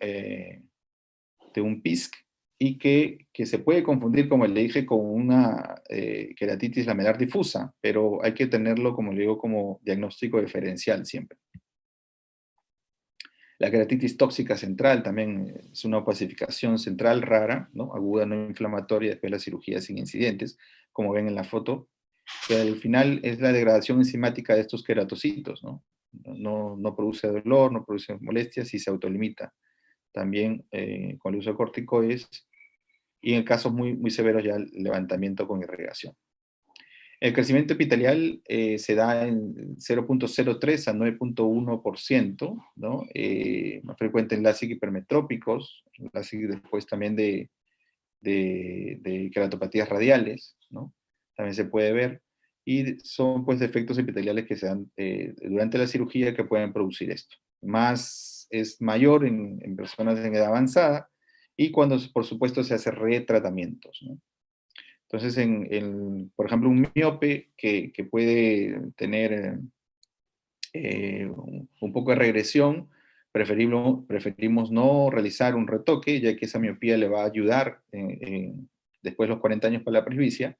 PISC, y que se puede confundir, como le dije, con una queratitis lamelar difusa, pero hay que tenerlo, como le digo, como diagnóstico diferencial siempre. La queratitis tóxica central también es una opacificación central rara, ¿no? Aguda, no inflamatoria, después de la cirugía sin incidentes, como ven en la foto, que al final es la degradación enzimática de estos queratocitos, ¿no? No produce dolor, no produce molestias y se autolimita. También con el uso de corticoides, y en casos muy, muy severos ya el levantamiento con irrigación. El crecimiento epitelial se da en 0.03 a 9.1%, ¿no? Más frecuente en LASIK hipermetrópicos, LASIK después también de queratopatías radiales, ¿no? También se puede ver, y son pues defectos epiteliales que se dan durante la cirugía que pueden producir esto. es mayor en personas en edad avanzada, y cuando, por supuesto, se hace retratamientos, ¿no? Entonces, por ejemplo, un miope que puede tener un poco de regresión, preferimos no realizar un retoque, ya que esa miopía le va a ayudar después de los 40 años para la presbicia.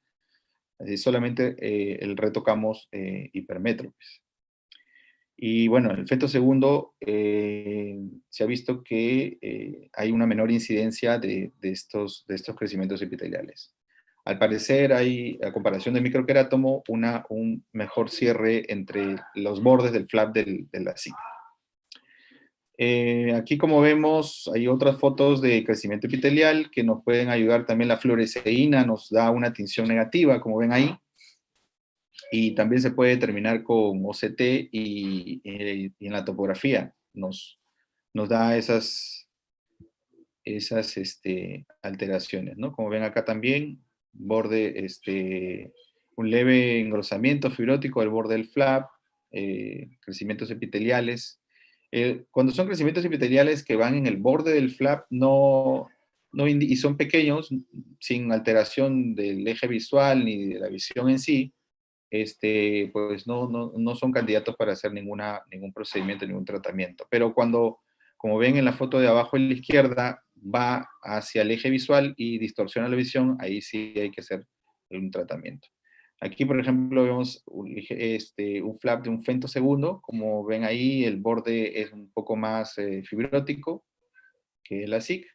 Así solamente el retocamos hipermétropes. Y bueno, en el feto segundo se ha visto que hay una menor incidencia de estos crecimientos epiteliales. Al parecer hay, a comparación del microquerátomo, un mejor cierre entre los bordes del flap de la SIC. Aquí, como vemos, hay otras fotos de crecimiento epitelial que nos pueden ayudar. También la fluoresceína nos da una tinción negativa, como ven ahí. Y también se puede determinar con OCT y en la topografía nos da esas alteraciones, ¿no? Como ven acá también, borde, un leve engrosamiento fibrótico del borde del flap, crecimientos epiteliales. Cuando son crecimientos epiteliales que van en el borde del flap y son pequeños, sin alteración del eje visual ni de la visión en sí, pues no son candidatos para hacer ningún procedimiento, ningún tratamiento. Pero cuando, como ven en la foto de abajo en la izquierda, va hacia el eje visual y distorsiona la visión, ahí sí hay que hacer un tratamiento. Aquí, por ejemplo, vemos un flap de un femtosegundo. Como ven ahí, el borde es un poco más fibrótico que la SIC.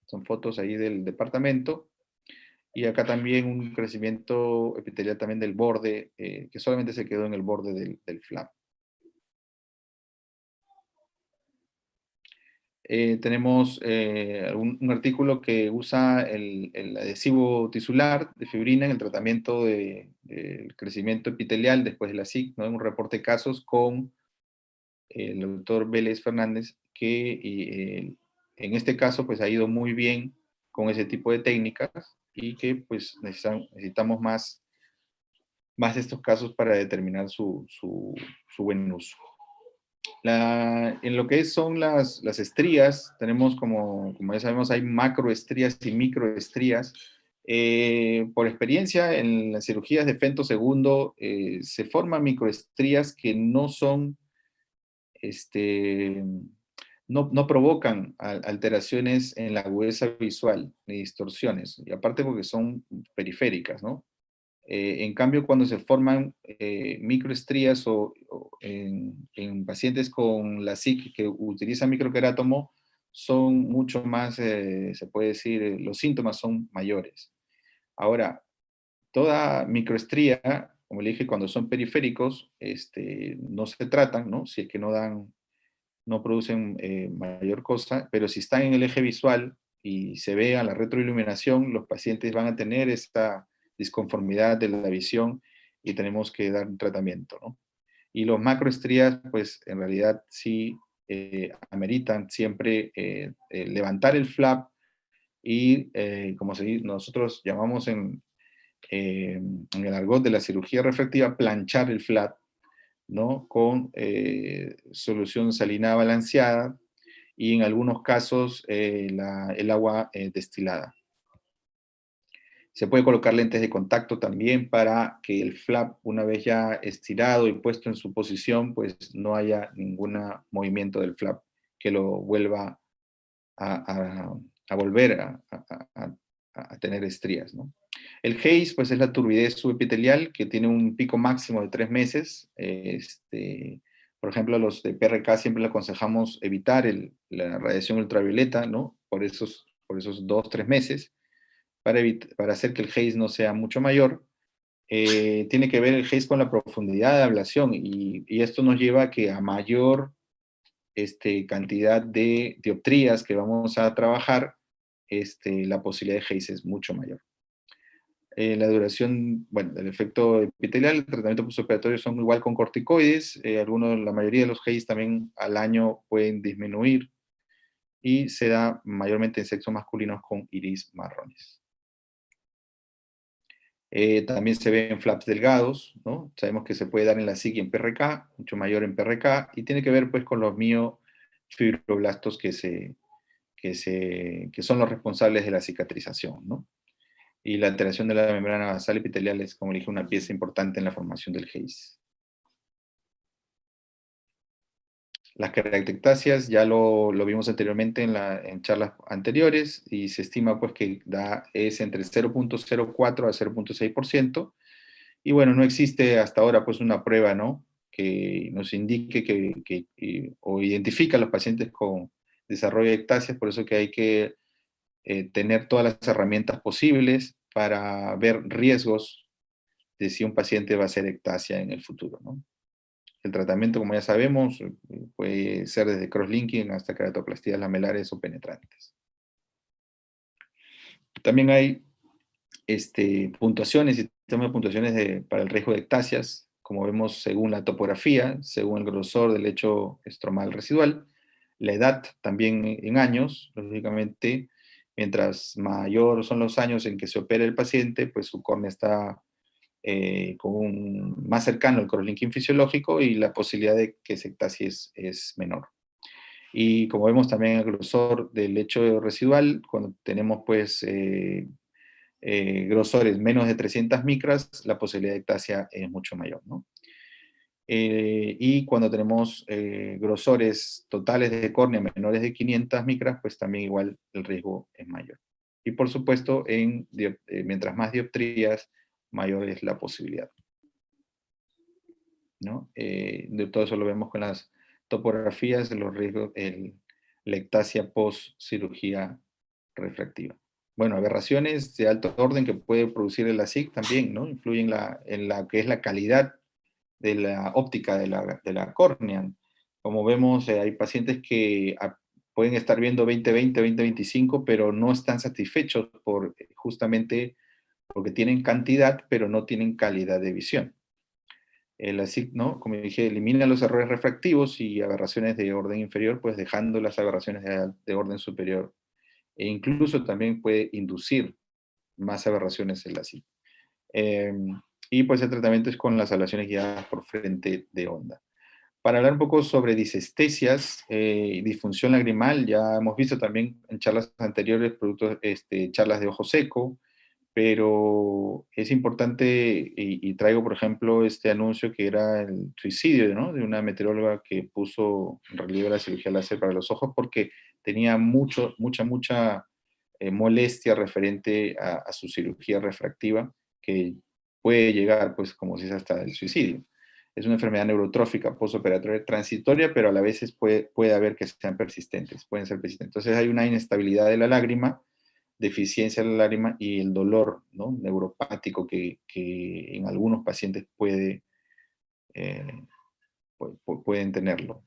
Son fotos ahí del departamento. Y acá también un crecimiento epitelial también del borde, que solamente se quedó en el borde del flap. Tenemos un artículo que usa el adhesivo tisular de fibrina en el tratamiento del crecimiento epitelial después de la SIC, ¿no? En un reporte de casos con el doctor Vélez Fernández, que en este caso pues ha ido muy bien con ese tipo de técnicas, y que pues necesitamos más de estos casos para determinar su buen uso. En lo que son las estrías, tenemos como ya sabemos, hay macroestrías y microestrías. Por experiencia, en las cirugías de femtosegundo se forman microestrías que no son, no provocan alteraciones en la agudeza visual, ni distorsiones, y aparte porque son periféricas, ¿no? En cambio, cuando se forman microestrías en pacientes con la SIC que utilizan microquerátomo, son mucho más, se puede decir, los síntomas son mayores. Ahora, toda microestría, como le dije, cuando son periféricos, no se tratan, ¿no? Si es que no producen mayor cosa, pero si están en el eje visual y se ve a la retroiluminación, los pacientes van a tener esta disconformidad de la visión y tenemos que dar un tratamiento, ¿no? Y los macroestrías, pues en realidad sí ameritan siempre levantar el flap y, como nosotros llamamos en el argot de la cirugía refractiva, planchar el flap, ¿no? Con solución salina balanceada y en algunos casos el agua destilada. Se puede colocar lentes de contacto también para que el flap, una vez ya estirado y puesto en su posición, pues no haya ningún movimiento del flap que lo vuelva a volver a tener estrías, ¿no? El HACE, pues, es la turbidez subepitelial, que tiene un pico máximo de 3 meses. Por ejemplo, a los de PRK siempre le aconsejamos evitar la radiación ultravioleta, ¿no? Por esos 2-3 meses, para hacer que el HACE no sea mucho mayor. Tiene que ver el HACE con la profundidad de ablación, y esto nos lleva a que a mayor cantidad de dioptrías que vamos a trabajar, la posibilidad de HACE es mucho mayor. La duración, bueno, del efecto epitelial, el tratamiento postoperatorio son igual con corticoides. La mayoría de los HACE también al año pueden disminuir, y se da mayormente en sexos masculinos con iris marrones. También se ven flaps delgados, ¿no? Sabemos que se puede dar en la SIC y en PRK, mucho mayor en PRK, y tiene que ver pues con los miofibroblastos que son los responsables de la cicatrización, ¿no? Y la alteración de la membrana basal epitelial es, como dije, una pieza importante en la formación del GEIS. Las queraectasias ya lo vimos anteriormente en charlas anteriores, y se estima pues que es entre 0.04 a 0.6%, y bueno, no existe hasta ahora pues una prueba, ¿no?, que nos indique o identifica a los pacientes con desarrollo de ectasias, por eso que hay que tener todas las herramientas posibles para ver riesgos de si un paciente va a hacer ectasia en el futuro, ¿no? El tratamiento, como ya sabemos, puede ser desde crosslinking hasta queratoplastías lamelares o penetrantes. También hay puntuaciones, sistemas de puntuaciones para el riesgo de ectasias, como vemos según la topografía, según el grosor del lecho estromal residual, la edad también en años, lógicamente, mientras mayor son los años en que se opera el paciente, pues su córnea está más cercano al crosslinking fisiológico y la posibilidad de que se ectasie es menor. Y como vemos también el grosor del lecho residual, cuando tenemos pues grosores menos de 300 micras, la posibilidad de ectasia es mucho mayor, ¿no? Y cuando tenemos grosores totales de córnea menores de 500 micras, pues también igual el riesgo es mayor. Y por supuesto, mientras más dioptrías, mayor es la posibilidad, ¿no? De todo eso lo vemos con las topografías de los riesgos, la ectasia post cirugía refractiva. Bueno, aberraciones de alto orden que puede producir el ASIC también, ¿no? Influyen en la que es la calidad de la óptica de la córnea. Como vemos, hay pacientes que pueden estar viendo 20/20, 20/25, pero no están satisfechos justamente porque tienen cantidad, pero no tienen calidad de visión. El ASIC, ¿no?, como dije, elimina los errores refractivos y aberraciones de orden inferior, pues dejando las aberraciones de orden superior. E incluso también puede inducir más aberraciones el ASIC. Y pues el tratamiento es con las ablaciones guiadas por frente de onda. Para hablar un poco sobre disestesias y disfunción lagrimal, ya hemos visto también en charlas anteriores charlas de ojo seco, pero es importante, y traigo por ejemplo este anuncio que era el suicidio, ¿no?, de una meteoróloga que puso en relieve la cirugía láser para los ojos porque tenía mucha molestia referente a su cirugía refractiva, que puede llegar, pues, como si es hasta el suicidio. Es una enfermedad neurotrófica postoperatoria transitoria, pero a la vez puede haber que sean persistentes, pueden ser persistentes. Entonces hay una inestabilidad de la lágrima, deficiencia de la lágrima y el dolor, ¿no?, neuropático que en algunos pacientes pueden tenerlo.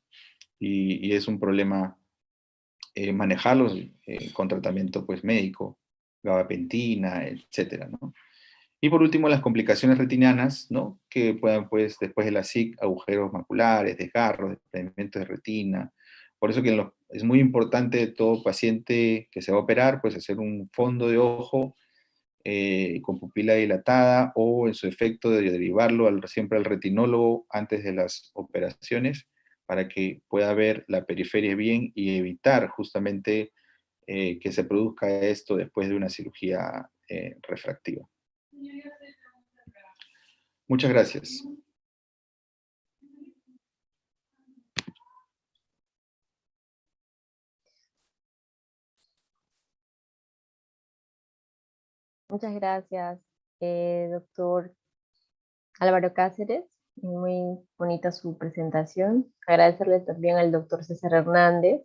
Y es un problema manejarlos con tratamiento pues médico, gabapentina, etcétera, ¿no? Y por último, las complicaciones retinianas, ¿no?, que puedan, pues, después de la SIC, agujeros maculares, desgarros, desprendimientos de retina. Por eso que es muy importante todo paciente que se va a operar, pues, hacer un fondo de ojo con pupila dilatada, o en su efecto de derivarlo siempre al retinólogo antes de las operaciones, para que pueda ver la periferia bien y evitar justamente que se produzca esto después de una cirugía refractiva. Muchas gracias. Muchas gracias, doctor Álvaro Cáceres. Muy bonita su presentación. Agradecerle también al doctor César Hernández,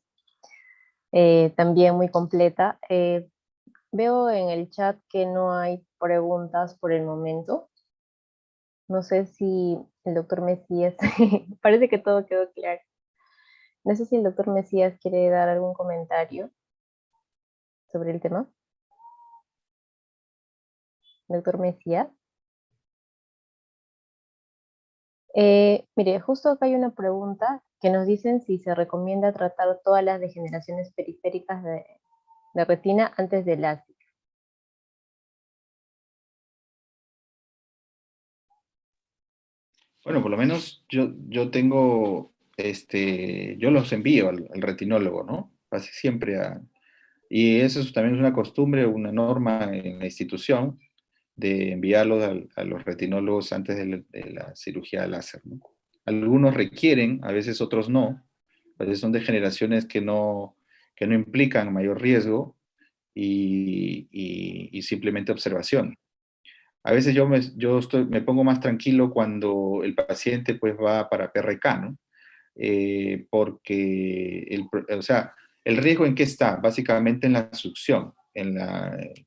también muy completa. Veo en el chat que no hay preguntas por el momento. No sé si el doctor Mesías, parece que todo quedó claro. No sé si el doctor Mesías quiere dar algún comentario sobre el tema. Doctor Mesías. Mire, justo acá hay una pregunta que nos dicen si se recomienda tratar todas las degeneraciones periféricas de retina antes del LASIK. Bueno, por lo menos yo tengo, yo los envío al retinólogo, ¿no? Casi siempre y eso también es una costumbre, una norma en la institución de enviarlos a los retinólogos antes de la cirugía láser, ¿no? Algunos requieren, a veces otros no, a veces son de generaciones que no implican mayor riesgo y simplemente observación. A veces me pongo más tranquilo cuando el paciente pues va para PRK, ¿no? Porque o sea, el riesgo en qué está, básicamente en la succión,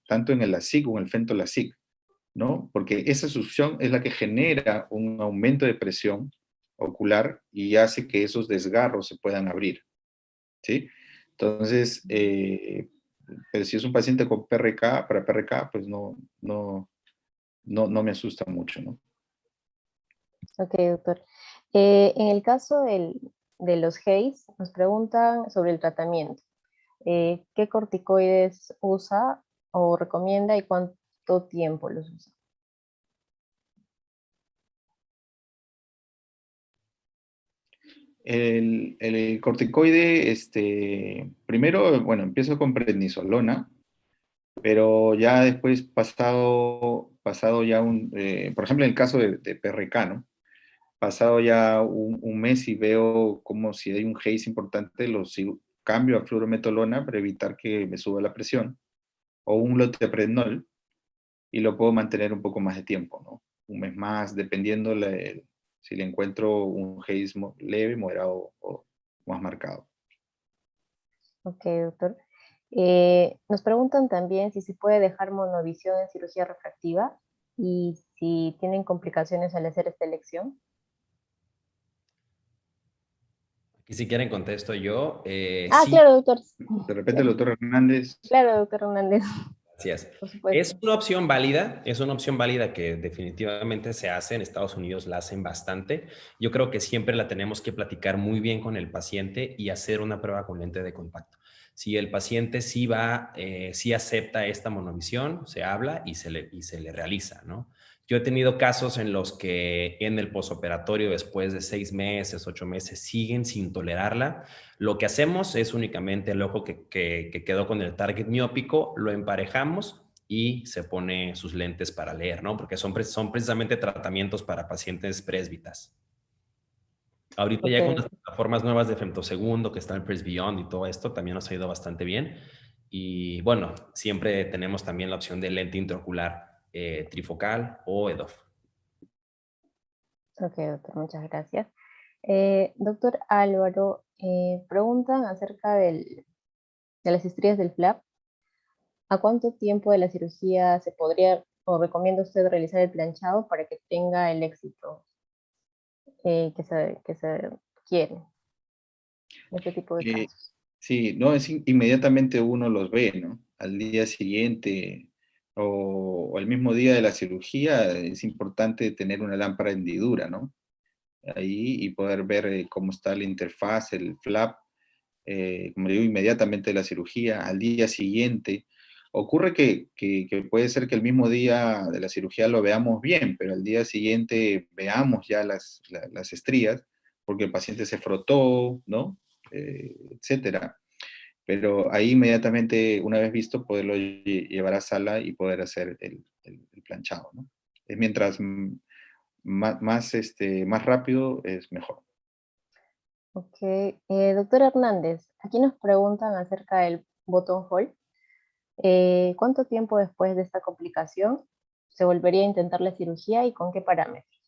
tanto en el LASIK como en el FENTO-LASIK, ¿no? Porque esa succión es la que genera un aumento de presión ocular y hace que esos desgarros se puedan abrir, ¿sí? Entonces, pero si es un paciente con PRK, para PRK, pues no me asusta mucho, ¿no? Ok, doctor. En el caso de los HAES, nos preguntan sobre el tratamiento. ¿Qué corticoides usa o recomienda y cuánto tiempo los usa? El corticoide, primero, bueno, empiezo con prednisolona, pero ya después pasado ya por ejemplo, en el caso de PRK, ¿no? Pasado ya un mes y veo como si hay un haze importante, cambio a fluorometolona para evitar que me suba la presión, o un loteprednol, y lo puedo mantener un poco más de tiempo, ¿no? Un mes más, dependiendo si le encuentro un haze leve, moderado o más marcado. Ok, doctor. Nos preguntan también si se puede dejar monovisión en cirugía refractiva y si tienen complicaciones al hacer esta elección. Y si quieren contesto yo. Sí, Claro, doctor. De repente el doctor Hernández. Claro, doctor Hernández. gracias. Por Es supuesto. una opción válida que definitivamente se hace. En Estados Unidos la hacen bastante. Yo creo que siempre la tenemos que platicar muy bien con el paciente y hacer una prueba con lente de contacto. Si el paciente sí acepta esta monovisión, se habla y se le realiza, ¿no? Yo he tenido casos en los que en el posoperatorio, después de 6 meses, 8 meses, siguen sin tolerarla. Lo que hacemos es únicamente el ojo que quedó con el target miópico, lo emparejamos y se pone sus lentes para leer, ¿no? Porque son precisamente tratamientos para pacientes presbitas. Ahorita Ok, ya con las plataformas nuevas de femtosegundo, que está el Presbeyond y todo esto, también nos ha ido bastante bien. Y bueno, siempre tenemos también la opción de lente intraocular trifocal o EDOF. ok, doctor, muchas gracias. Doctor Álvaro, preguntan acerca de las estrías del flap. ¿A cuánto tiempo de la cirugía se podría o recomienda usted realizar el planchado para que tenga el éxito que se quiere en este tipo de Eh, casos? sí, no, inmediatamente uno los ve, ¿no? Al día siguiente o el mismo día de la cirugía es importante tener una lámpara de hendidura, ¿no? Ahí y poder ver cómo está la interfaz, el flap, como digo, inmediatamente de la cirugía, al día siguiente. Ocurre que puede ser que el mismo día de la cirugía lo veamos bien, pero al día siguiente veamos ya las estrías, porque el paciente se frotó, ¿no? Etcétera. Pero ahí inmediatamente, una vez visto, poderlo llevar a sala y poder hacer el planchado, ¿no? Mientras más rápido es mejor. Ok, doctor Hernández, aquí nos preguntan acerca del botón hole. ¿Cuánto tiempo después de esta complicación se volvería a intentar la cirugía y con qué parámetros?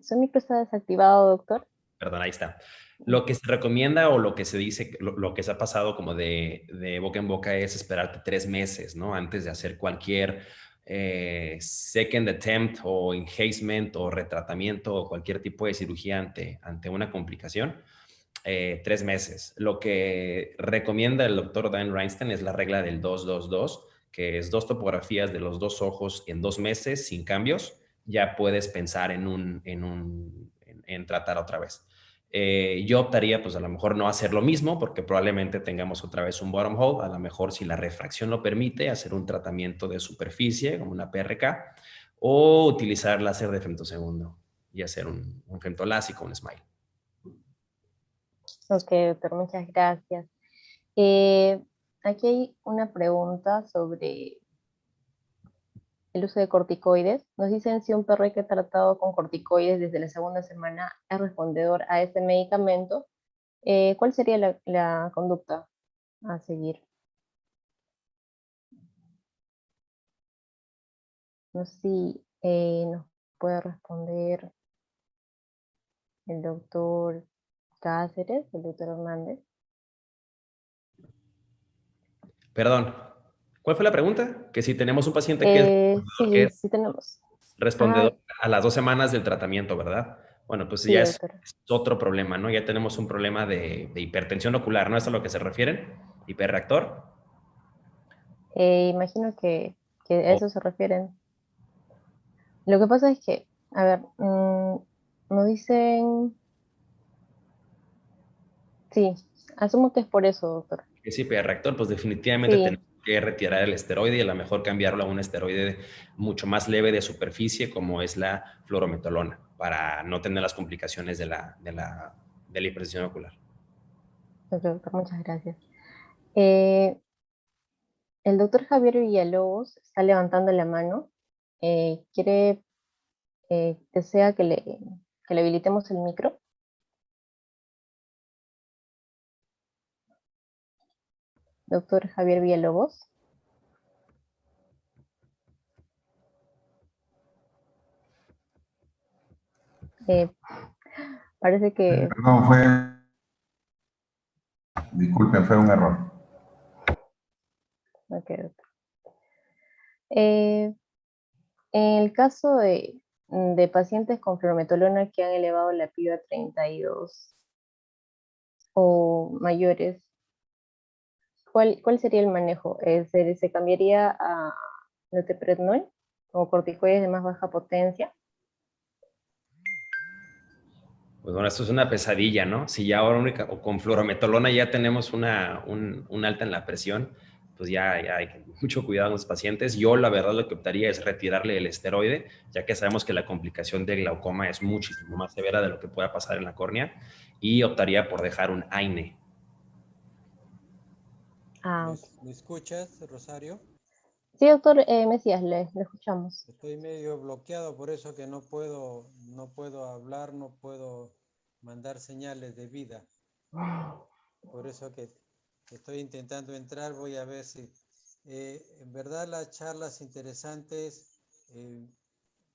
¿Su micro está desactivado, doctor? Perdón, ahí está. Lo que se recomienda o lo que se dice, lo que se ha pasado como de boca en boca es esperarte 3 meses, ¿no? Antes de hacer cualquier second attempt o enhancement o retratamiento o cualquier tipo de cirugía ante una complicación. 3 meses. Lo que recomienda el doctor Dan Reinstein es la regla del 2-2-2, que es 2 topografías de los 2 ojos en 2 meses sin cambios. Ya puedes pensar en tratar otra vez. Yo optaría, pues a lo mejor no hacer lo mismo, porque probablemente tengamos otra vez un bottom hole. A lo mejor, si la refracción lo permite, hacer un tratamiento de superficie, como una PRK, o utilizar láser de femtosegundo y hacer un femtolásico, un smile. Ok, doctor, muchas gracias. Eh, Aquí hay una pregunta sobre el uso de corticoides. Nos dicen si un perro que ha tratado con corticoides desde la segunda semana es respondedor a este medicamento. ¿Cuál sería la conducta a seguir? No sé si nos puede responder el doctor Cáceres, el doctor Hernández. Perdón, ¿cuál fue la pregunta? Que si tenemos un paciente que Sí, es sí tenemos. respondedor a las 2 semanas del tratamiento, ¿verdad? Bueno, pues Sí, ya es doctor. otro problema, ¿no? Ya tenemos un problema de hipertensión ocular, ¿no? ¿Es a lo que se refieren? ¿Hiperreactor? Imagino que a O- eso se refieren. Lo que pasa es que, a ver, nos dicen, sí, asumo que es por eso, doctor. que es hiperreactor, pues definitivamente Sí, tenemos que retirar el esteroide y a lo mejor cambiarlo a un esteroide mucho más leve de superficie, como es la fluorometolona, para no tener las complicaciones de la hipertensión ocular. doctor, muchas gracias. Eh, el doctor Javier Villalobos está levantando la mano. Quiere, desea que le habilitemos el micro. Doctor Javier Villalobos. Eh, Parece que... Perdón, disculpen, fue un error. Ok, doctor. En el caso de pacientes con fluorometolona que han elevado la PIB a 32 o mayores, ¿cuál sería el manejo? ¿Se cambiaría a loteprednol o corticoides de más baja potencia? Pues bueno, esto es una pesadilla, ¿no? Si ya ahora o con fluorometolona ya tenemos un alta en la presión, pues ya hay mucho cuidado en los pacientes. Yo la verdad lo que optaría es retirarle el esteroide, ya que sabemos que la complicación de glaucoma es muchísimo más severa de lo que pueda pasar en la córnea, y optaría por dejar un AINE. Ah, ¿Me escuchas, Rosario? sí, doctor Mesías, le escuchamos. Estoy medio bloqueado, por eso que no puedo hablar, no puedo mandar señales de vida. Por eso que estoy intentando entrar, voy a ver si... en verdad las charlas interesantes,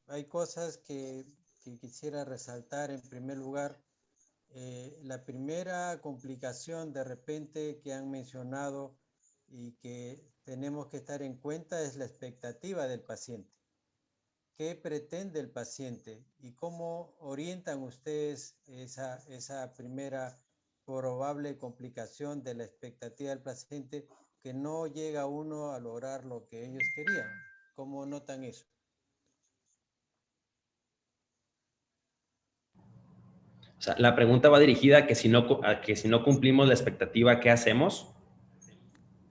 hay cosas que quisiera resaltar. En primer lugar, la primera complicación de repente que han mencionado y que tenemos que estar en cuenta es la expectativa del paciente. ¿Qué pretende el paciente y cómo orientan ustedes esa primera probable complicación de la expectativa del paciente, que no llega uno a lograr lo que ellos querían? ¿Cómo notan eso? O sea, la pregunta va dirigida a que si no cumplimos la expectativa, ¿qué hacemos?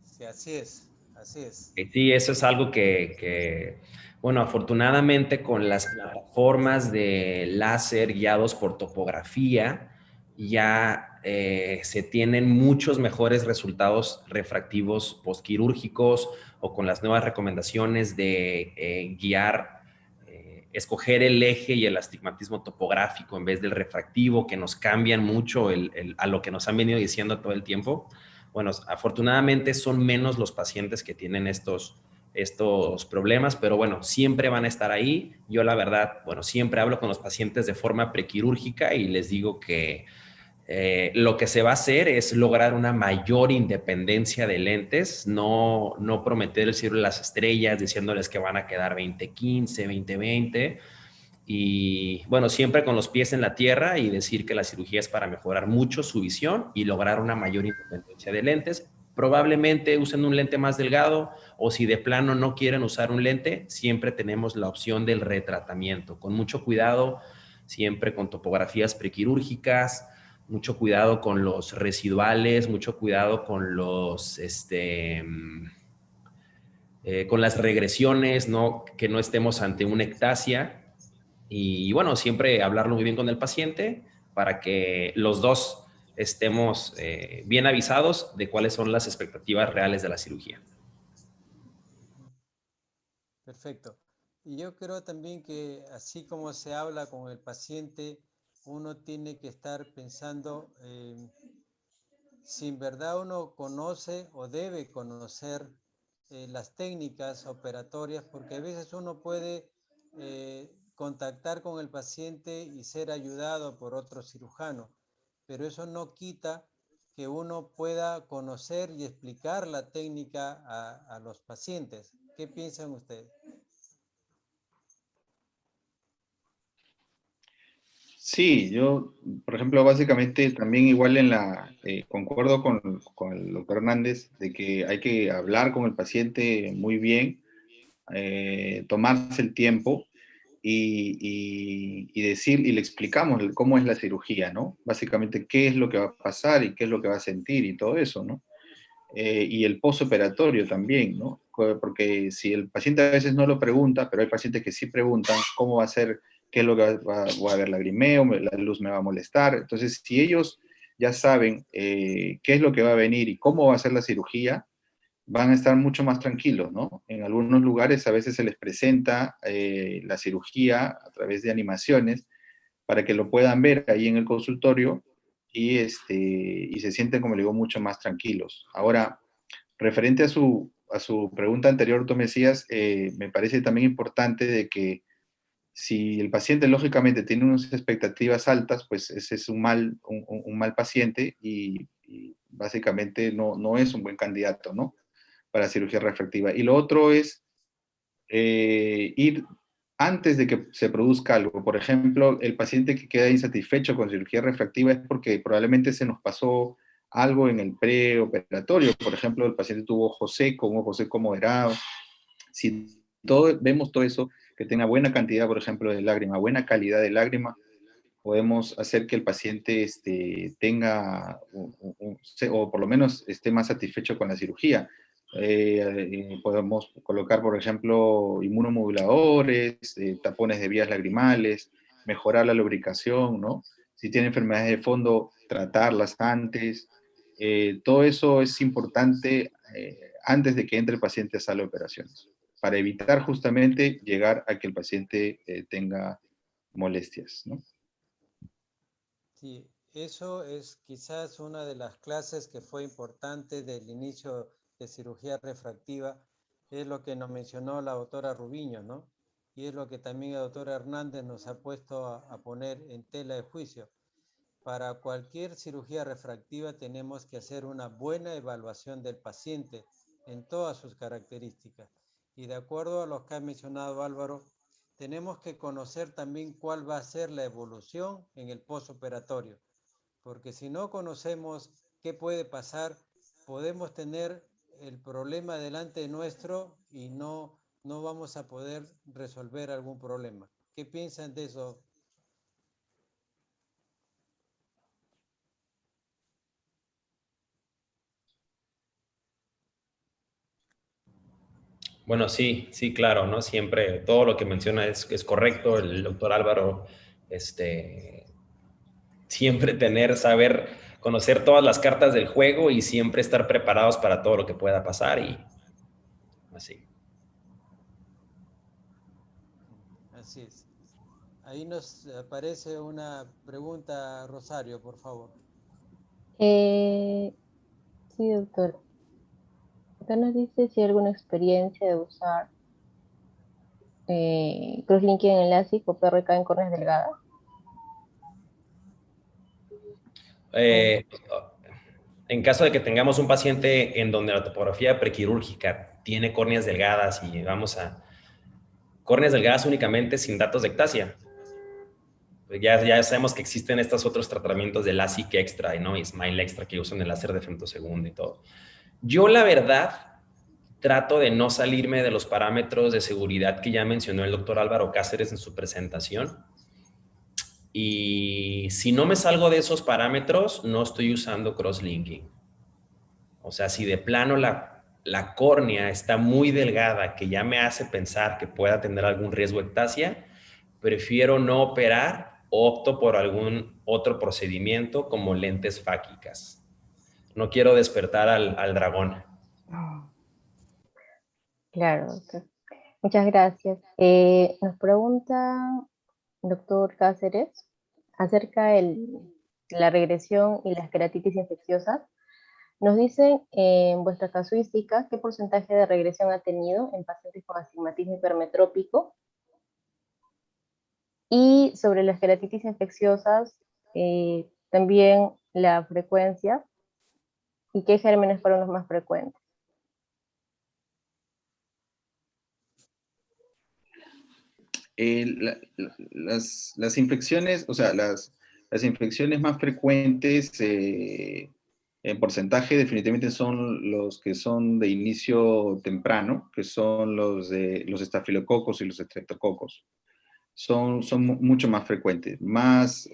Sí, así es, así es. Sí, eso es algo bueno, afortunadamente con las plataformas de láser guiados por topografía, ya se tienen muchos mejores resultados refractivos postquirúrgicos, o con las nuevas recomendaciones de escoger el eje y el astigmatismo topográfico en vez del refractivo, que nos cambian mucho a lo que nos han venido diciendo todo el tiempo. Bueno, afortunadamente son menos los pacientes que tienen estos problemas, pero bueno, siempre van a estar ahí. Yo la verdad, bueno, siempre hablo con los pacientes de forma prequirúrgica y les digo que lo que se va a hacer es lograr una mayor independencia de lentes, no prometer el cielo de las estrellas diciéndoles que van a quedar 20/15, 20/20. Y bueno, siempre con los pies en la tierra y decir que la cirugía es para mejorar mucho su visión y lograr una mayor independencia de lentes. Probablemente usen un lente más delgado, o si de plano no quieren usar un lente, siempre tenemos la opción del retratamiento. Con mucho cuidado, siempre con topografías prequirúrgicas, mucho cuidado con los residuales, mucho cuidado con los, con las regresiones, ¿no? Que no estemos ante una ectasia. Y bueno, siempre hablarlo muy bien con el paciente para que los dos estemos bien avisados de cuáles son las expectativas reales de la cirugía. Perfecto. Y yo creo también que así como se habla con el paciente, uno tiene que estar pensando si en verdad uno conoce o debe conocer las técnicas operatorias, porque a veces uno puede contactar con el paciente y ser ayudado por otro cirujano, pero eso no quita que uno pueda conocer y explicar la técnica a los pacientes. ¿Qué piensan ustedes? Sí, yo, por ejemplo, básicamente también igual concuerdo con el doctor Hernández de que hay que hablar con el paciente muy bien, tomarse el tiempo y decir, y le explicamos cómo es la cirugía, ¿no? Básicamente qué es lo que va a pasar y qué es lo que va a sentir y todo eso, ¿no? Y el postoperatorio también, ¿no? Porque si el paciente a veces no lo pregunta, pero hay pacientes que sí preguntan cómo va a ser, qué es lo que va a haber lagrimeo, la luz me va a molestar. Entonces, si ellos ya saben qué es lo que va a venir y cómo va a ser la cirugía, van a estar mucho más tranquilos, ¿no? En algunos lugares a veces se les presenta la cirugía a través de animaciones para que lo puedan ver ahí en el consultorio y se sienten, como le digo, mucho más tranquilos. Ahora, referente a su pregunta anterior, tú me decías, me parece también importante de que si el paciente lógicamente tiene unas expectativas altas, pues ese es un mal paciente y básicamente no es un buen candidato, ¿no? Para cirugía refractiva. Y lo otro es ir antes de que se produzca algo. Por ejemplo, el paciente que queda insatisfecho con cirugía refractiva es porque probablemente se nos pasó algo en el preoperatorio. Por ejemplo, el paciente tuvo un ojo seco moderado. Si vemos todo eso, que tenga buena cantidad, por ejemplo, de lágrima, buena calidad de lágrima, podemos hacer que el paciente tenga, o por lo menos esté más satisfecho con la cirugía. Podemos colocar, por ejemplo, inmunomoduladores, tapones de vías lagrimales, mejorar la lubricación, ¿no? Si tiene enfermedades de fondo, tratarlas antes. Todo eso es importante antes de que entre el paciente a sala de operaciones, para evitar justamente llegar a que el paciente tenga molestias, ¿no? Sí, eso es quizás una de las clases que fue importante del inicio de cirugía refractiva, es lo que nos mencionó la doctora Rubiño, ¿no? Y es lo que también la doctora Hernández nos ha puesto a poner en tela de juicio. Para cualquier cirugía refractiva tenemos que hacer una buena evaluación del paciente en todas sus características. Y de acuerdo a lo que ha mencionado Álvaro, tenemos que conocer también cuál va a ser la evolución en el postoperatorio, porque si no conocemos qué puede pasar, podemos tener el problema delante nuestro y no vamos a poder resolver algún problema. ¿Qué piensan de eso? Bueno, sí, sí, claro, ¿no? Siempre todo lo que menciona es correcto. El doctor Álvaro, siempre saber, conocer todas las cartas del juego y siempre estar preparados para todo lo que pueda pasar y así. Así es. Ahí nos aparece una pregunta, Rosario, por favor. Sí, doctor. Acá nos dice si hay alguna experiencia de usar crosslinking en LASIK o PRK en córneas delgadas. Eh, en caso de que tengamos un paciente en donde la topografía prequirúrgica tiene córneas delgadas y vamos a córneas delgadas únicamente sin datos de ectasia. Ya sabemos que existen estos otros tratamientos de LASIK extra, ¿no? Y SMILE extra que usan el láser de femtosegundo y todo. Yo, la verdad, trato de no salirme de los parámetros de seguridad que ya mencionó el doctor Álvaro Cáceres en su presentación. Y si no me salgo de esos parámetros, no estoy usando crosslinking. O sea, si de plano la córnea está muy delgada, que ya me hace pensar que pueda tener algún riesgo de ectasia, prefiero no operar, opto por algún otro procedimiento como lentes fáquicas. No quiero despertar al dragón. Claro, doctor. Muchas gracias. Nos pregunta doctor Cáceres acerca de la regresión y las queratitis infecciosas. Nos dicen en vuestra casuística qué porcentaje de regresión ha tenido en pacientes con astigmatismo hipermetrópico, y sobre las queratitis infecciosas también la frecuencia y qué gérmenes fueron los más frecuentes. Las infecciones, o sea, las infecciones más frecuentes en porcentaje definitivamente son los que son de inicio temprano, que son los de los estafilococos y los estreptococos. Son mucho más frecuentes. Más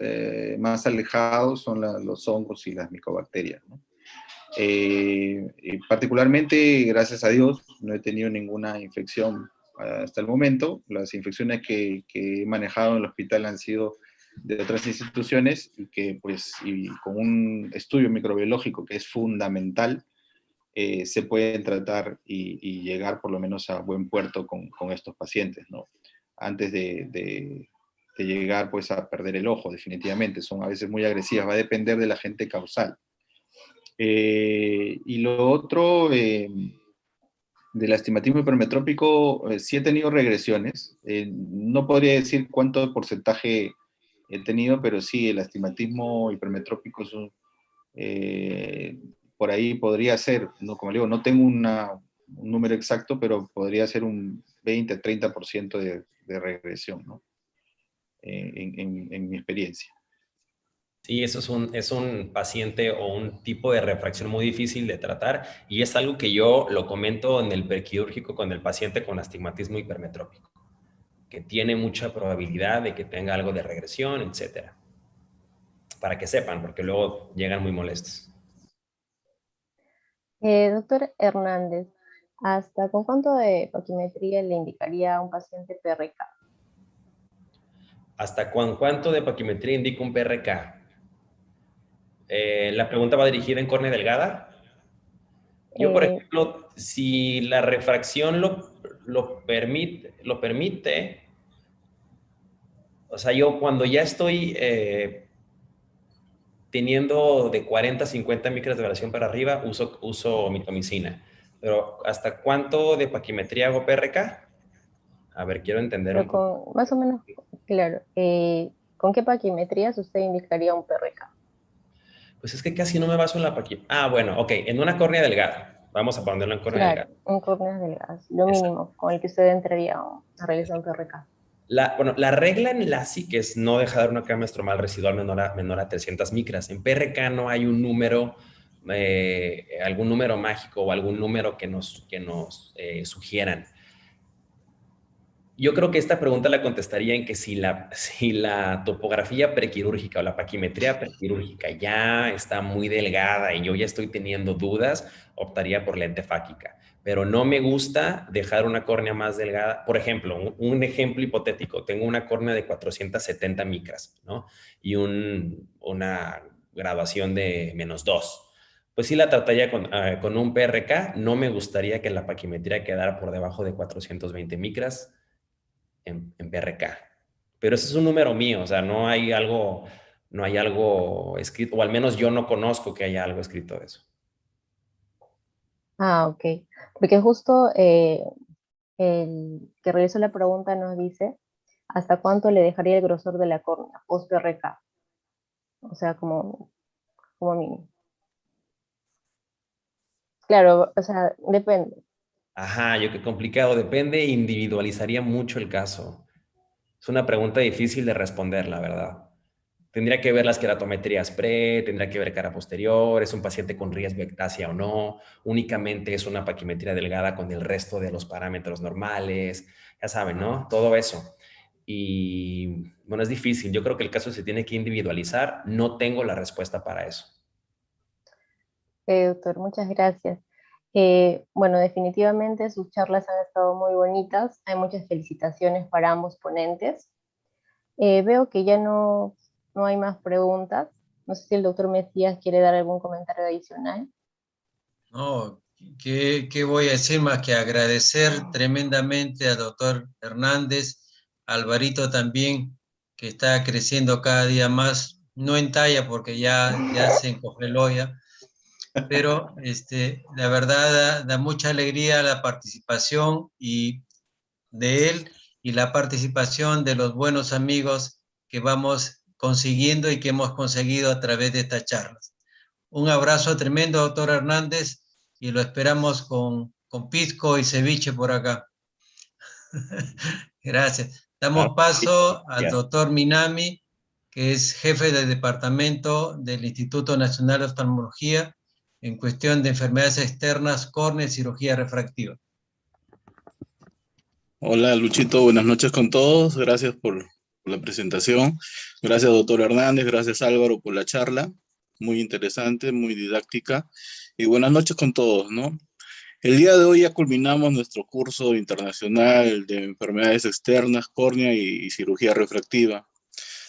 alejados son los hongos y las micobacterias, ¿no? Y particularmente, gracias a Dios, no he tenido ninguna infección hasta el momento. Las infecciones que he manejado en el hospital han sido de otras instituciones y que, pues, y con un estudio microbiológico que es fundamental, se pueden tratar y llegar por lo menos a buen puerto con estos pacientes, ¿no? Antes de llegar, pues, a perder el ojo, definitivamente. Son a veces muy agresivas, va a depender del agente causal. Y lo otro, del astigmatismo hipermetrópico, sí he tenido regresiones. No podría decir cuánto porcentaje he tenido, pero sí, el astigmatismo hipermetrópico es por ahí podría ser, no, como digo, no tengo un número exacto, pero podría ser un 20-30% de regresión, ¿no? En mi experiencia. Sí, eso es un paciente o un tipo de refracción muy difícil de tratar y es algo que yo lo comento en el prequirúrgico con el paciente con astigmatismo hipermetrópico, que tiene mucha probabilidad de que tenga algo de regresión, etcétera. Para que sepan, porque luego llegan muy molestos. Doctor Hernández, ¿hasta con cuánto de paquimetría le indicaría a un paciente PRK? ¿Hasta cuánto de paquimetría indica un PRK? La pregunta va dirigida en córnea delgada. Yo, por ejemplo, si la refracción lo permite, o sea, yo cuando ya estoy teniendo de 40 a 50 micras de variación para arriba, uso mitomicina. Pero ¿hasta cuánto de paquimetría hago PRK? A ver, quiero entender un Pero poco. con, más o menos, claro, ¿con qué paquimetrías usted indicaría un PRK? Pues es que casi no me baso en la paquimetría. Ah, bueno, ok, en una córnea delgada. Vamos a ponerlo en córnea Claro, delgada. un córneas delgadas, lo mínimo con el que usted entraría a realizar un PRK. La regla en LASIK es no dejar dar una cama estromal residual menor a 300 micras. En PRK no hay un número, algún número mágico o algún número que nos sugieran. Yo creo que esta pregunta la contestaría en que si la topografía prequirúrgica o la paquimetría prequirúrgica ya está muy delgada y yo ya estoy teniendo dudas, optaría por lente fáquica. Pero no me gusta dejar una córnea más delgada. Por ejemplo, un ejemplo hipotético, tengo una córnea de 470 micras, ¿no? Y una graduación de -2. Pues sí la trataría con un PRK. No me gustaría que la paquimetría quedara por debajo de 420 micras en PRK. Pero ese es un número mío, o sea, no hay algo escrito, o al menos yo no conozco que haya algo escrito de eso. Ah, ok. Porque justo el que realizó la pregunta nos dice hasta cuánto le dejaría el grosor de la córnea post PRK. O sea, como mínimo. Claro, o sea, depende. Ajá, yo qué complicado, depende, individualizaría mucho el caso. Es una pregunta difícil de responder, la verdad. Tendría que ver las queratometrías tendría que ver cara posterior, es un paciente con riesgo de ectasia o no, únicamente es una paquimetría delgada con el resto de los parámetros normales, ya saben, ¿no? Todo eso. y bueno, es difícil. Yo creo que el caso se tiene que individualizar. No tengo la respuesta para eso. Doctor, muchas gracias. Bueno, definitivamente sus charlas han estado muy bonitas. Hay muchas felicitaciones para ambos ponentes. Veo que ya no hay más preguntas. No sé si el doctor Mesías quiere dar algún comentario adicional. No, ¿qué voy a decir más que agradecer tremendamente al doctor Hernández, a Alvarito también, que está creciendo cada día más, no en talla porque ya se encongeló ya, pero la verdad da mucha alegría la participación y de él y la participación de los buenos amigos que vamos consiguiendo y que hemos conseguido a través de estas charlas. Un abrazo tremendo, doctor Hernández, y lo esperamos con pisco y ceviche por acá. Gracias. Damos paso al doctor Minami, que es jefe del departamento del Instituto Nacional de Oftalmología en cuestión de enfermedades externas, córnea y cirugía refractiva. Hola Luchito, buenas noches con todos. Gracias por la presentación. Gracias doctor Hernández, gracias Álvaro por la charla. Muy interesante, muy didáctica. Y buenas noches con todos, ¿no? El día de hoy ya culminamos nuestro curso internacional de enfermedades externas, córnea y cirugía refractiva.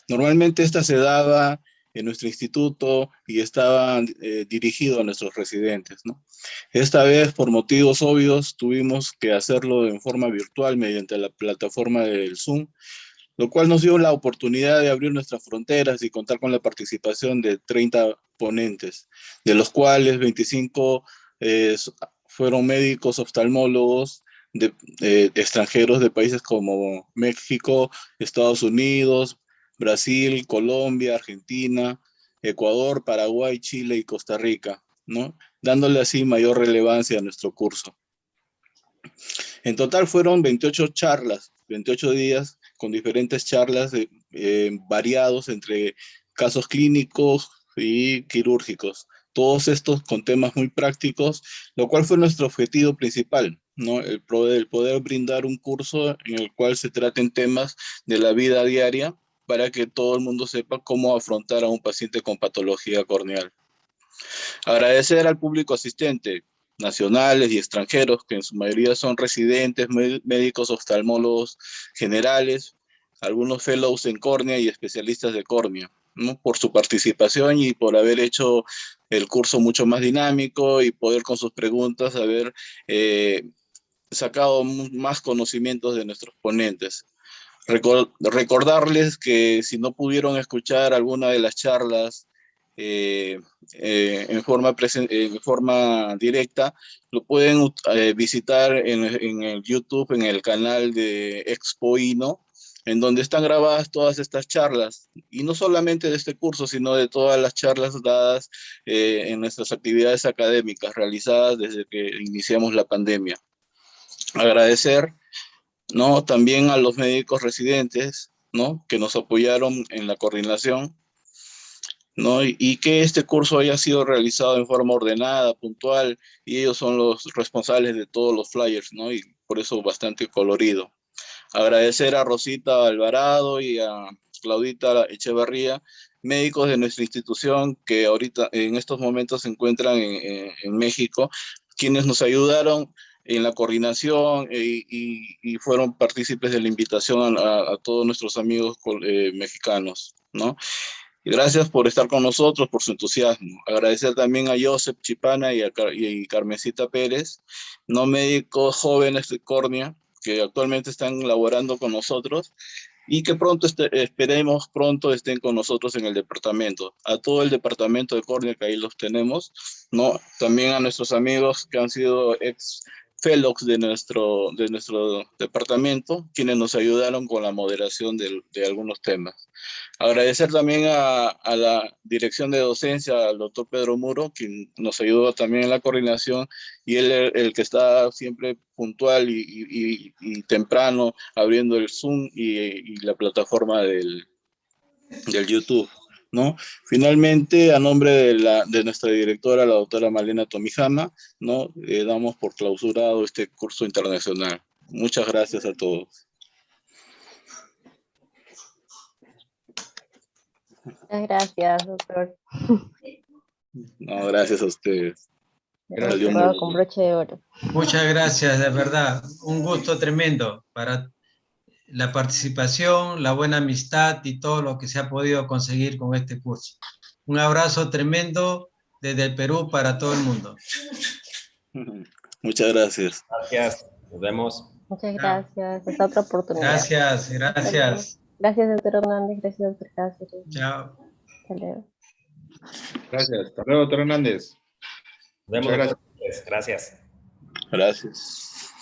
Normalmente esta se daba en nuestro instituto y estaba dirigido a nuestros residentes, ¿no? Esta vez, por motivos obvios, tuvimos que hacerlo en forma virtual mediante la plataforma del Zoom, lo cual nos dio la oportunidad de abrir nuestras fronteras y contar con la participación de 30 ponentes, de los cuales 25 fueron médicos oftalmólogos de extranjeros de países como México, Estados Unidos, Brasil, Colombia, Argentina, Ecuador, Paraguay, Chile y Costa Rica, ¿no? Dándole así mayor relevancia a nuestro curso. En total fueron 28 charlas, 28 días con diferentes charlas variados entre casos clínicos y quirúrgicos. Todos estos con temas muy prácticos, lo cual fue nuestro objetivo principal, ¿no? El poder brindar un curso en el cual se traten temas de la vida diaria para que todo el mundo sepa cómo afrontar a un paciente con patología corneal. Agradecer al público asistente, nacionales y extranjeros, que en su mayoría son residentes, médicos oftalmólogos generales, algunos fellows en córnea y especialistas de córnea, ¿no? Por su participación y por haber hecho el curso mucho más dinámico y poder con sus preguntas haber sacado más conocimientos de nuestros ponentes. Recordarles que si no pudieron escuchar alguna de las charlas en forma directa, lo pueden visitar en el YouTube, en el canal de Expo INO, en donde están grabadas todas estas charlas, y no solamente de este curso, sino de todas las charlas dadas en nuestras actividades académicas realizadas desde que iniciamos la pandemia. Agradecer, ¿no?, también a los médicos residentes, ¿no?, que nos apoyaron en la coordinación, ¿no? Y que este curso haya sido realizado en forma ordenada, puntual, y ellos son los responsables de todos los flyers, ¿no? Y por eso bastante colorido. Agradecer a Rosita Alvarado y a Claudita Echevarría, médicos de nuestra institución que ahorita en estos momentos se encuentran en México, quienes nos ayudaron en la coordinación y fueron partícipes de la invitación a todos nuestros amigos mexicanos, ¿no? Y gracias por estar con nosotros, por su entusiasmo. Agradecer también a Joseph Chipana y Carmencita Pérez, no médicos jóvenes de córnea, que actualmente están laborando con nosotros y que pronto esperemos pronto estén con nosotros en el departamento. A todo el departamento de córnea, que ahí los tenemos, ¿no? También a nuestros amigos que han sido ex fellows de nuestro departamento, quienes nos ayudaron con la moderación de algunos temas. Agradecer también a la dirección de docencia, al doctor Pedro Muro, quien nos ayudó también en la coordinación, y él el que está siempre puntual y temprano abriendo el Zoom y la plataforma del YouTube, ¿no? Finalmente, a nombre de nuestra directora, la doctora Malena Tomijama, ¿no?, damos por clausurado este curso internacional. Muchas gracias a todos. Muchas gracias, doctor. No, gracias a ustedes. Valió Todo mucho. con broche de oro. Muchas gracias, de verdad. Un gusto tremendo para la participación, la buena amistad y todo lo que se ha podido conseguir con este curso. Un abrazo tremendo desde el Perú para todo el mundo. Muchas gracias. Gracias. Nos vemos. Muchas gracias. Hasta otra oportunidad. Gracias, gracias. Gracias, doctor Hernández. Gracias, doctor Cáceres. Chao. Hasta luego. Gracias. Hasta luego, doctor Hernández. Nos vemos. Muchas gracias. Gracias. Gracias.